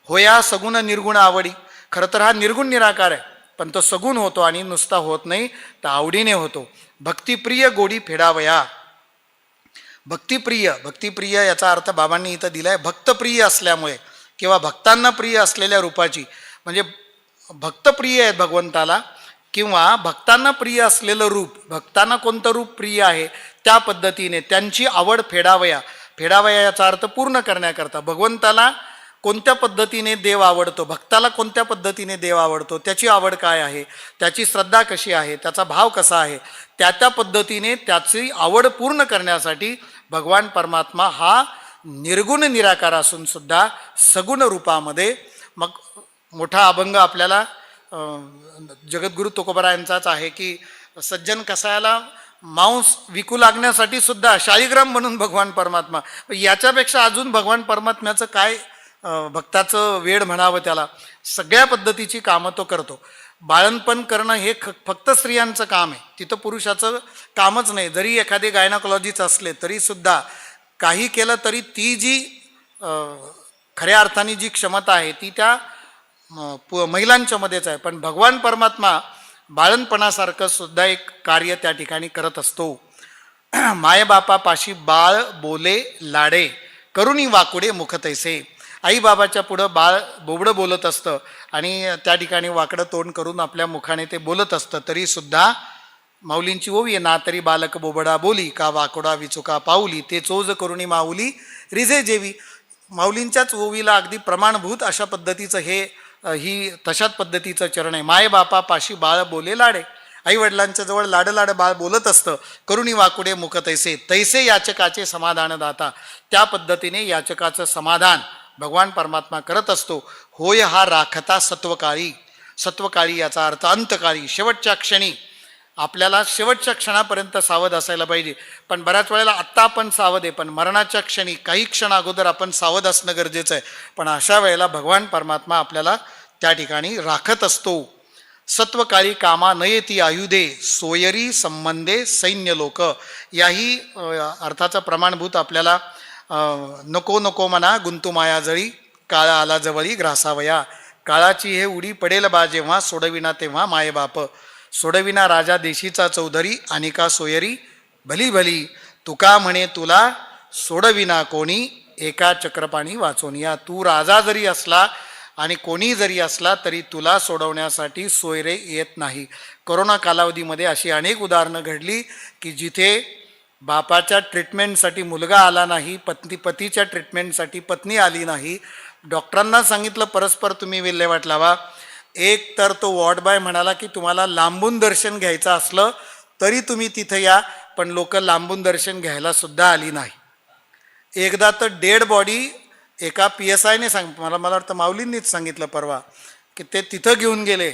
होया सगुण निर्गुण आवडी. खरं तर हा निर्गुण निराकार आहे, पण तो सगुण होतो आणि नुसता होत नाही, तर आवडीने होतो. भक्तिप्रिय गोडी फेडावया. भक्तिप्रिय याचा अर्थ बाबांनी इथं दिलाय, भक्तप्रिय असल्यामुळे किंवा भक्तांना प्रिय असलेल्या रूपाची, म्हणजे भक्तप्रिय आहेत भगवंताला किंवा भक्तांना प्रिय असलेलं रूप, भक्तांना कोणतं रूप प्रिय आहे त्या पद्धतीने त्यांची आवड फेडावया. फेडावया याचा अर्थ पूर्ण करण्याकरता. भगवंताला कोणत्या पद्धतीने देव आवडतो, भक्ताला कोणत्या पद्धतीने देव आवडतो, त्याची आवड काय आहे, त्याची श्रद्धा कशी आहे, त्याचा भाव कसा आहे, त्या पद्धतीने त्याची आवड पूर्ण करण्यासाठी भगवान परमात्मा हा निर्गुण निराकार असून सुद्धा सगुण रूपामध्ये. मग मोठा अभंग आपल्याला जगद्गुरू तुकोबरायांचाच आहे की सज्जन कसायाला मांस विकू लागण्यासाठी सुद्धा शाळीग्राम म्हणून भगवान परमात्मा. याच्यापेक्षा अजून भगवान परमात्म्याचं काय भक्ताचं वेड म्हणावं त्याला. सगळ्या पद्धतीची कामं तो करतो. बाळणपण करणं हे फक्त स्त्रियांचं काम आहे, तिथं पुरुषाचं कामच नाही. जरी एखादे गायनाकॉलॉजीच असले तरी सुद्धा काही केलं तरी ती जी खऱ्या अर्थाने जी क्षमता आहे ती त्या महिलांच्या मध्येच आहे. पण भगवान परमात्मा बाळणपणासारखं सुद्धा एक कार्य त्या ठिकाणी करत असतो. मायबापापाशी बाळ बोले लाडे, करुणी वाकुडे मुख तैसे. आई बाबाच्या पुढं बाळ बोबडं बोलत असतं आणि त्या ठिकाणी वाकडं तोंड करून आपल्या मुखाने ते बोलत असतं, तरीसुद्धा माऊलींची ओवी आहे, ना तरी बालक बोबडा बोली, का वाकोडा विचुका पाऊली, ते चोज करुणी माऊली रिझे जेवी. माऊलींच्याच ओवीला अगदी प्रमाणभूत अशा पद्धतीचं ही तशाच पद्धतीचं चरण आहे. माय बापा पाशी बाळ बोले लाडे, आई वडिलांच्या जवळ लाड बाळ बोलत असतं. करुणी वाकुडे मुख तैसे, तैसे याचकाचे समाधान दाता. त्या पद्धतीने याचकाचं समाधान भगवान परमात्मा करत असतो. होय हा राखता सत्वकाळी. सत्वकाळी याचा अर्थ अंतकाळी, शेवटच्या क्षणी. आपल्याला शेवटच्या क्षणापर्यंत सावध असायला पाहिजे. पण बऱ्याच वेळेला आत्ता आपण सावध आहे, पण मरणाच्या क्षणी काही क्षण अगोदर आपण सावध असणं गरजेचं आहे. पण अशा वेळेला भगवान परमात्मा आपल्याला त्या ठिकाणी राखत असतो. सत्वकाळी कामा नयेती आयुधे, सोयरी संबंधे सैन्य लोक. याही अर्थाचं प्रमाणभूत आपल्याला नको नको म्हणा गुंतू माया जळी, काळा आला जवळी ग्रासावया. काळाची हे उडी पडेल बा जेव्हा, सोडविना तेव्हा माय बाप. सोडविना राजा देशीचा चौधरी, आणि का सोयरी भली भली. तुका म्हणे तुला सोडविना कोणी, एका चक्रपाणी वाचोनिया. तू राजा जरी असला आणि कोणी जरी असला तरी तुला सोडवण्यासाठी सोयरे येत नाही. कोरोना कालावधीमध्ये अशी अनेक उदाहरणं घडली की जिथे बापाच्या ट्रीटमेंटसाठी मुलगा आला नाही, पतीच्या ट्रीटमेंटसाठी पत्नी आली नाही. डॉक्टरांना सांगितलं परस्पर तुम्ही विल्हेवाट लावा. एक तर तो वॉर्ड बॉय म्हणाला की तुम्हाला लांबून दर्शन घ्यायचं असलं तरी तुम्ही तिथं या, पण लोक लांबून दर्शन घ्यायला सुद्धा आली नाही. एकदा तर डेड बॉडी एका PSIने मला वाटतं माऊलींनीच सांगितलं परवा की ते तिथं घेऊन गेले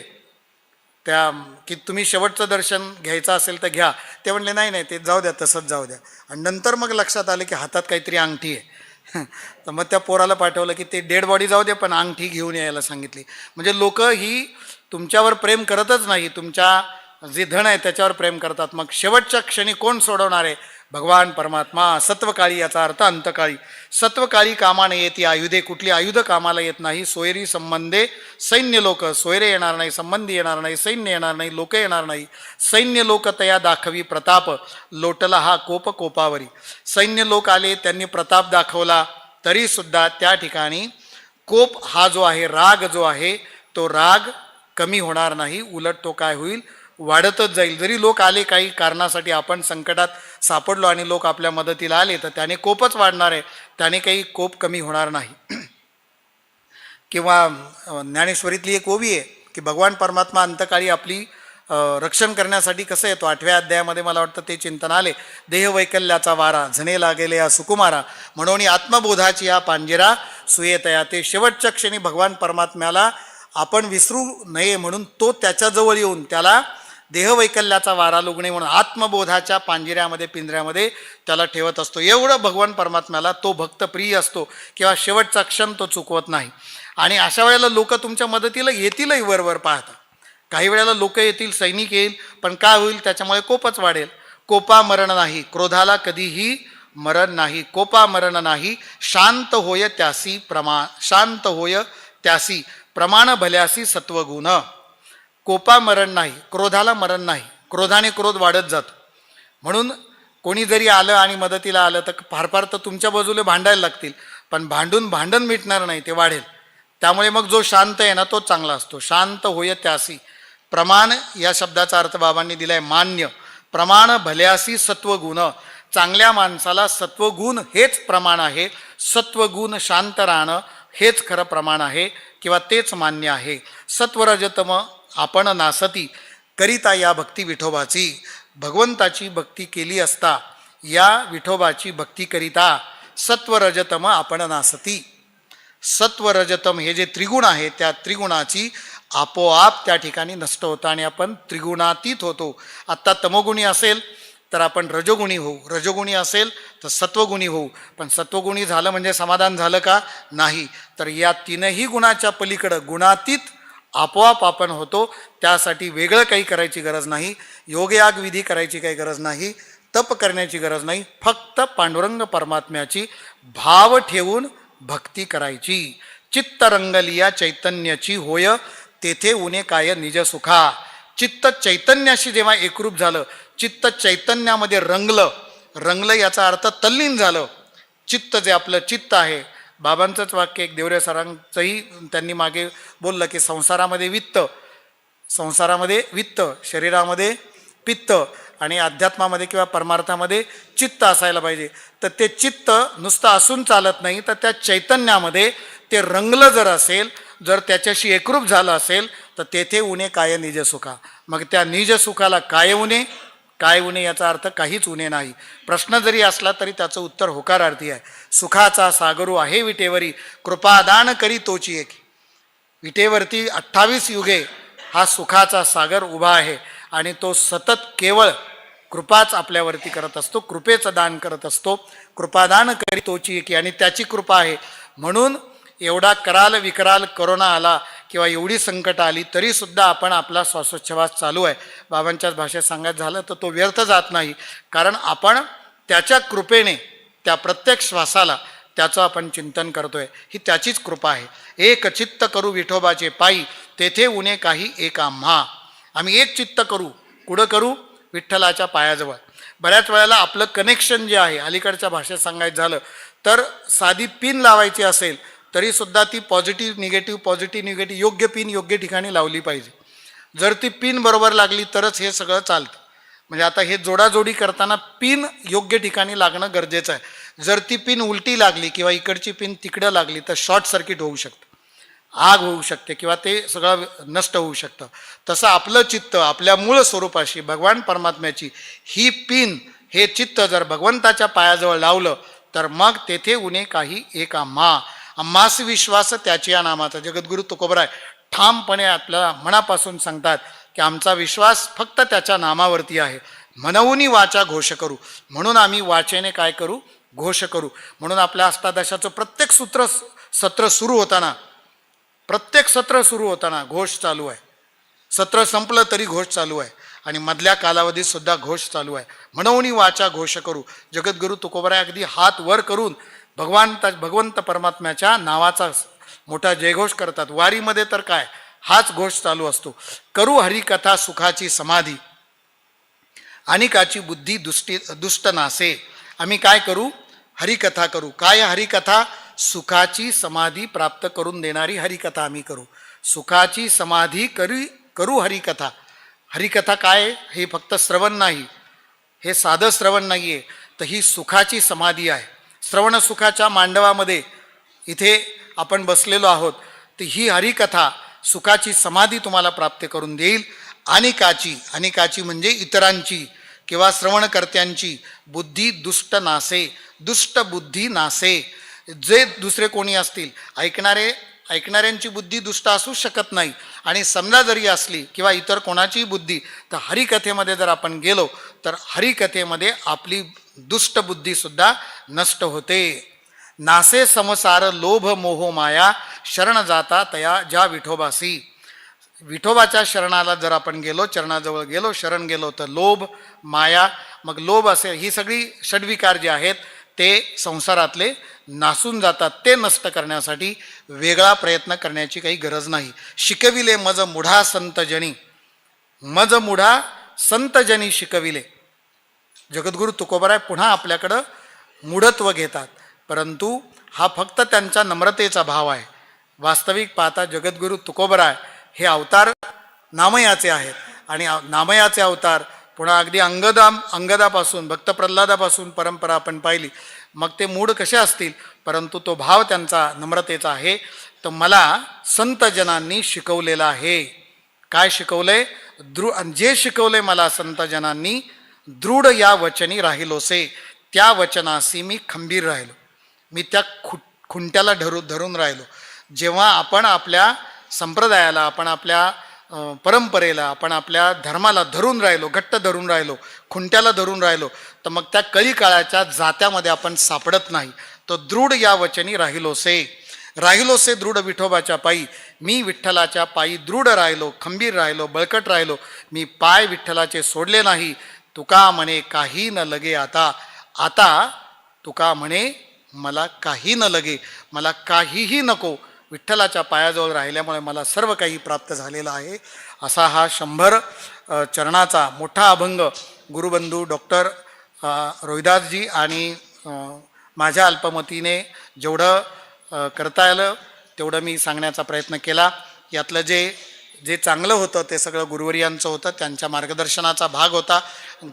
त्या की तुम्ही शेवटचं दर्शन घ्यायचं असेल तर घ्या. ते म्हणले नाही ते जाऊ द्या, तसंच जाऊ द्या. आणि नंतर मग लक्षात आलं की हातात काहीतरी अंगठी आहे. तर मग त्या पोराला पाठवलं की ते डेड बॉडी जाऊ दे पण अंगठी घेऊन यायला सांगितली. म्हणजे लोक ही तुमच्यावर प्रेम करतच नाही, तुमच्या जे धन आहे त्याच्यावर प्रेम करतात. मग शेवटच्या क्षणी कोण सोडवणार आहे? भगवान परमात्मा. सत्वकाळी याचा अर्थ अंतकाळी. सत्वकाळी कामाने येते आयुधे, कुठली आयुध कामाला येत नाही. सोयरी संबंधे सैन्य लोक, सोयरे येणार नाही, संबंधी येणार नाही, सैन्य येणार नाही, लोक येणार नाही. सैन्य लोक तया दाखवी प्रताप, लोटला हा कोप कोपावरी. सैन्य लोक आले, त्यांनी प्रताप दाखवला, तरी सुद्धा त्या ठिकाणी कोप हा जो आहे, राग जो आहे, तो राग कमी होणार नाही, उलट तो काय होईल, वाढतच जाईल. जरी लोक आले काही कारणासाठी, आपण संकटात सापडलो आणि लोक आपल्या मदतीला आले, तर त्याने कोपच वाढणार आहे, त्याने काही कोप कमी होणार नाही. किंवा ज्ञानेश्वरीतली एक ओवी आहे की भगवान परमात्मा अंतकाळी आपली रक्षण करण्यासाठी कसं येतो. 8व्या अध्यायामध्ये मला वाटतं ते चिंतन आले. देह वैकल्याचा वारा झणे लागेले या सुकुमारा, म्हणून आत्मबोधाची या पांजिरा सुयेतया. ते शेवटच्या क्षणी भगवान परमात्म्याला आपण विसरू नये म्हणून तो त्याच्याजवळ येऊन त्याला देहवैकल्याचा वारा लुगणे म्हणून आत्मबोधाच्या पांजिऱ्यामध्ये, पिंजऱ्यामध्ये त्याला ठेवत असतो. एवढं भगवान परमात्म्याला तो भक्त प्रिय असतो किंवा शेवटचा क्षण तो चुकवत नाही. आणि अशा वेळेला लोक तुमच्या मदतीला येतीलही वरवर पाहता. काही वेळेला लोक येतील, सैनिक येईल, पण काय होईल, त्याच्यामुळे कोपच वाढेल. कोपा मरण नाही, क्रोधाला कधीही मरण नाही. कोपा मरण नाही, शांत होय त्यासी शांत होय त्यासी प्रमाण भल्यासी सत्वगुण. कोपा मरण नाही, क्रोधाला मरण नाही. क्रोधाने क्रोध वाढत जातो. म्हणून कोणी जरी आलं आणि मदतीला आलं तर फार तर तुमच्या बाजूला भांडायला लागतील, पण भांडण मिटणार नाही, ते वाढेल. त्यामुळे मग जो शांत आहे ना तोच चांगला असतो. शांत होय त्यासी. प्रमाण या शब्दाचा अर्थ बाबांनी दिलाय मान्य. प्रमाण भल्यासी सत्वगुण. चांगल्या माणसाला सत्वगुण हेच प्रमाण आहे. सत्वगुण शांत राहणं हेच खरं प्रमाण आहे किंवा तेच मान्य आहे. सत्वरजतम आपण नासती करिता या भक्ती विठोबाची. भगवंताची भक्ती केली असता या विठोबाची भक्ती करिता सत्वरजतम आपण नासती. सत्वरजतम हे जे त्रिगुण आहे त्या त्रिगुणाची आपोआप त्या ठिकाणी नष्ट होतं आणि आपण त्रिगुणातीत होतो. आत्ता तमोगुणी असेल तर आपण रजोगुणी होऊ, रजोगुणी असेल तर सत्वगुणी होऊ. पण सत्वगुणी झालं म्हणजे समाधान झालं का? नाही. तर या तीनही गुणाच्या पलीकडं गुणातीत आपोआप आपण होतो. त्यासाठी वेगळं काही करायची गरज नाही, योगयाग विधी करायची काही गरज नाही, तप करण्याची गरज नाही. फक्त पांडुरंग परमात्म्याची भाव ठेवून भक्ती करायची. चित्त रंगलिया चैतन्याची होय, तेथे उणे काय निज सुखा. चित्त चैतन्याशी जेव्हा एकरूप झालं, चित्त चैतन्यामध्ये रंगलं याचा अर्थ तल्लीन झालं. चित्त जे आपलं चित्त आहे, बाबांचंच वाक्य एक देवरे सरांचंही त्यांनी मागे बोललं की संसारामध्ये वित्त, शरीरामध्ये पित्त आणि अध्यात्मामध्ये किंवा परमार्थामध्ये चित्त असायला पाहिजे. तर ते चित्त नुसतं असून चालत नाही, तर त्या चैतन्यामध्ये ते रंगलं जर असेल, जर त्याच्याशी एकरूप झालं असेल, तर तेथे उणे काय निज सुखा. मग त्या निज सुखाला काय उणे, काय उणे याचा अर्थ काहीच उणे नाही. प्रश्न जरी असला तरी त्याचं उत्तर होकारार्थी आहे. सुखाचा सागरू आहे विटेवरी, कृपादान करी तोची एकी. विटेवरती 28 युगे हा सुखाचा सागर उभा आहे आणि तो सतत केवळ कृपाच आपल्यावरती करत असतो, कृपेचं दान करत असतो. कृपादान करी तोची एकी, आणि त्याची कृपा आहे म्हणून एवढा कराल विकराल करोना आला किंवा एवढी संकट आली तरीसुद्धा आपण आपला श्वासोच्छवास चालू आहे. बाबांच्याच भाषेत सांगायचं झालं तर तो व्यर्थ जात नाही, कारण आपण त्याच्या कृपेने त्या प्रत्येक श्वासाला त्याचं आपण चिंतन करतोय. ही त्याचीच कृपा आहे. एक चित्त करू विठोबाचे पायी, तेथे उणे काही एक आम्हा. आम्ही एक चित्त करू, कुठं करू? विठ्ठलाच्या पायाजवळ. बऱ्याच वेळेला आपलं कनेक्शन जे आहे, अलीकडच्या भाषेत सांगायचं झालं तर साधी पिन लावायची असेल तरीसुद्धा ती पॉझिटिव्ह निगेटिव्ह योग्य पिन योग्य ठिकाणी लावली पाहिजे. जर ती पिन बरोबर लागली तरच हे सगळं चालतं. म्हणजे आता हे जोडाजोडी करताना पिन योग्य ठिकाणी लागणं गरजेचं आहे. जर ती पिन उलटी लागली किंवा इकडची पिन तिकडं लागली तर शॉर्ट सर्किट होऊ शकतं, आग होऊ शकते किंवा ते सगळं नष्ट होऊ शकतं. तसं आपलं चित्त आपल्या मूळ स्वरूपाशी भगवान परमात्म्याची ही पिन, हे चित्त जर भगवंताच्या पायाजवळ लावलं तर मग तेथे उणे काही एक आम्हा. आम्हास विश्वास त्याची या नामाचा. जगद्गुरु तुकोबराय ठामपणे आपल्याला मनापासून सांगतात की आमचा विश्वास फक्त त्याच्या नामावरती आहे. म्हणून वाचा घोष करू, म्हणून आम्ही वाचेने काय करू? घोष करू. म्हणून आपल्या अष्टादशाचं प्रत्येक सत्र सुरू होताना घोष चालू आहे. सत्र संपलं तरी घोष चालू आहे आणि मधल्या कालावधीत सुद्धा घोष चालू आहे. म्हणून वाचा घोष करू. जगद्गुरु तुकोबराय अगदी हात वर करून भगवंत परमात्म्याच्या नावाचा मोठा जयघोष करतात. वारीमध्ये तर काय हाच घोष चालू असतो. करू हरिकथा सुखाची समाधी, अनिकाची बुद्धी दुष्ट नासे. आम्ही काय करू? हरिकथा करू. काय हरिकथा? सुखाची समाधी प्राप्त करून देणारी हरिकथा आम्ही करू. सुखाची समाधी करू हरिकथा. हरिकथा काय? हे फक्त श्रवण नाही, हे साधं श्रवण नाही आहे, तर ही सुखाची समाधी आहे. श्रवण सुखाच्या मांडवामध्ये इथे आपण बसलेलो आहोत. तर ही हरिकथा सुखाची समाधी तुम्हाला प्राप्त करून देईल. अनिकाची म्हणजे इतरांची किंवा श्रवणकर्त्यांची बुद्धी दुष्ट नासे, दुष्ट बुद्धी नासे. जे दुसरे कोणी असतील, ऐकणाऱ्यांची बुद्धी दुष्ट असू शकत नाही, आणि समजा जरी असली किंवा इतर कोणाची बुद्धी, तर हरिकथेमध्ये जर आपण गेलो तर हरिकथेमध्ये आपली दुष्ट बुद्धीसुद्धा नष्ट होते. नासे समसार लोभ मोह माया, शरण जाता तया ज्या विठोबासी. विठोबाच्या शरणाला जर आपण गेलो, चरणाजवळ गेलो, शरण गेलो, तर लोभ माया, मग लोभ असेल, ही सगळी षड्विकार जे आहेत ते संसारातले नासून जातात. ते नष्ट करण्यासाठी वेगळा प्रयत्न करण्याची काही गरज नाही. शिकविले मज मुढा संतजनी, मज मुढा संतजनी शिकविले. जगद्गुरु तुकोबराय पुन्हा आपल्याकडं मूढत्व घेतात, परंतु हा फक्त त्यांचा नम्रतेचा भाव आहे. वास्तविक पाहता जगद्गुरु तुकोबराय हे अवतार नामयाचे आहेत, आणि नामयाचे अवतार पुन्हा अगदी अंगदापासून भक्त प्रल्हादापासून परंपरा आपण पाहिली, मग ते मूढ कसे असतील, परंतु तो भाव त्यांचा नम्रतेचा आहे. तर मला संतजनांनी शिकवलेलं आहे. काय शिकवलंय? जे शिकवलंय मला संतजनांनी, दृढ या वचनी राहिलोसे, त्या वचनाशी मी खंबीर राहिलो, मी त्या खुंट्याला धरून राहिलो. जेव्हा आपण आपल्या संप्रदायाला, आपण आपल्या परंपरेला, आपण आपल्या धर्माला धरून राहिलो, घट्ट धरून राहिलो, खुंट्याला धरून राहिलो, तर मग त्या कळी काळाच्या जात्यामध्ये आपण सापडत नाही. तो दृढ या वचनी राहिलोसे दृढ विठोबाच्या पायी. मी विठ्ठलाच्या पायी दृढ राहिलो, खंबीर राहिलो, बळकट राहिलो. मी पाय विठ्ठलाचे सोडले नाही. तुका म्हणे काही न लगे आता तुका म्हणे मला काही न लगे, मला काहीही नको. विठ्ठलाच्या पायाजवळ राहिल्यामुळे मला सर्व काही प्राप्त झालेलं आहे. असा हा 100 चरणाचा मोठा अभंग गुरुबंधू डॉक्टर रोहिदासजी आणि माझ्या अल्पमतीने जेवढं करता आलं तेवढं मी सांगण्याचा प्रयत्न केला. यातलं जे जे चांगलं होतं ते सगळं गुरुवर्यांचं होतं, त्यांच्या मार्गदर्शनाचा भाग होता,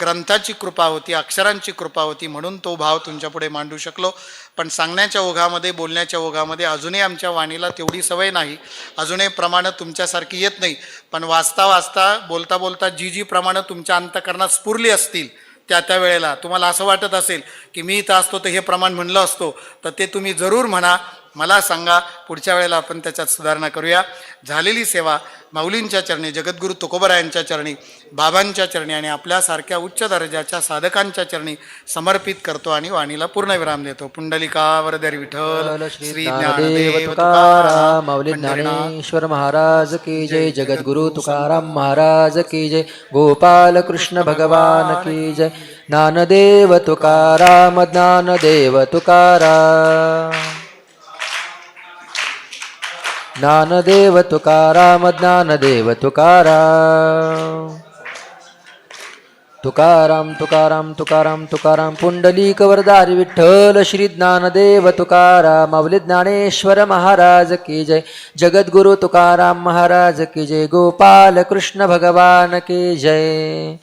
ग्रंथाची कृपा होती, अक्षरांची कृपा होती, म्हणून तो भाव तुमच्यापुढे मांडू शकलो. पण सांगण्याच्या ओघामध्ये, बोलण्याच्या ओघामध्ये अजूनही आमच्या वाणीला तेवढी सवय नाही, अजूनही प्रमाणं तुमच्यासारखी येत नाही. पण वाचता वाचता, बोलता बोलता जी प्रमाणं तुमच्या अंतःकरणात स्फुरली असतील त्या वेळेला तुम्हाला असं वाटत असेल की मी इथं असतो तर हे प्रमाण म्हणलं असतो, तर ते तुम्ही जरूर म्हणा, मला सांगा. पुढच्या वेळेला आपण त्याच्यात सुधारणा करूया. झालेली सेवा माऊलींच्या चरणी, जगद्गुरू तुकोबरायांच्या चरणी, बाबांच्या चरणी आणि आपल्यासारख्या उच्च दर्जाच्या साधकांच्या चरणी समर्पित करतो आणि वाणीला पूर्णविराम देतो. पुंडलिका वरदरी विठ्ठल, श्री ज्ञानदेव तुकाराम, माऊली पंढरीनाथ ज्ञानेश्वर महाराज की जय, जगद्गुरु तुकाराम महाराज की जय, गोपाल कृष्ण भगवान की जय, ज्ञानदेव तुकाराम, ज्ञानदेव तुकाराम, ज्ञानदेव तुकाराम, ज्ञानदेव तुकाराम, तुकाराम तुकाराम तुकाराम तुकाराम, पुंडलीक वरदारी विठ्ठल श्री ज्ञानदेव तुकाराम, माऊली ज्ञानेश्वर महाराज की जय, जगद्गुरु तुकाराम महाराज की जय, गोपाल कृष्ण भगवान की जय.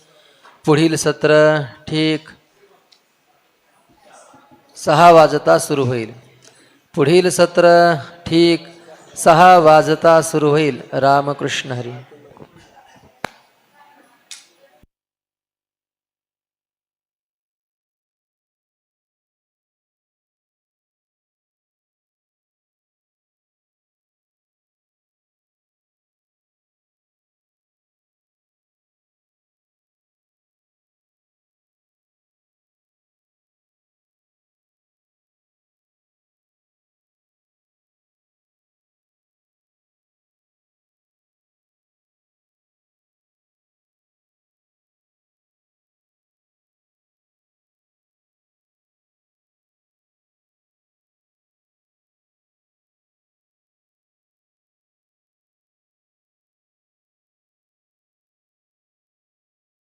पुढील सत्र ठीक 6 वाजता सुरू होईल. पुढील सत्र ठीक 6 वाजता सुरू होईल. रामकृष्ण हरी.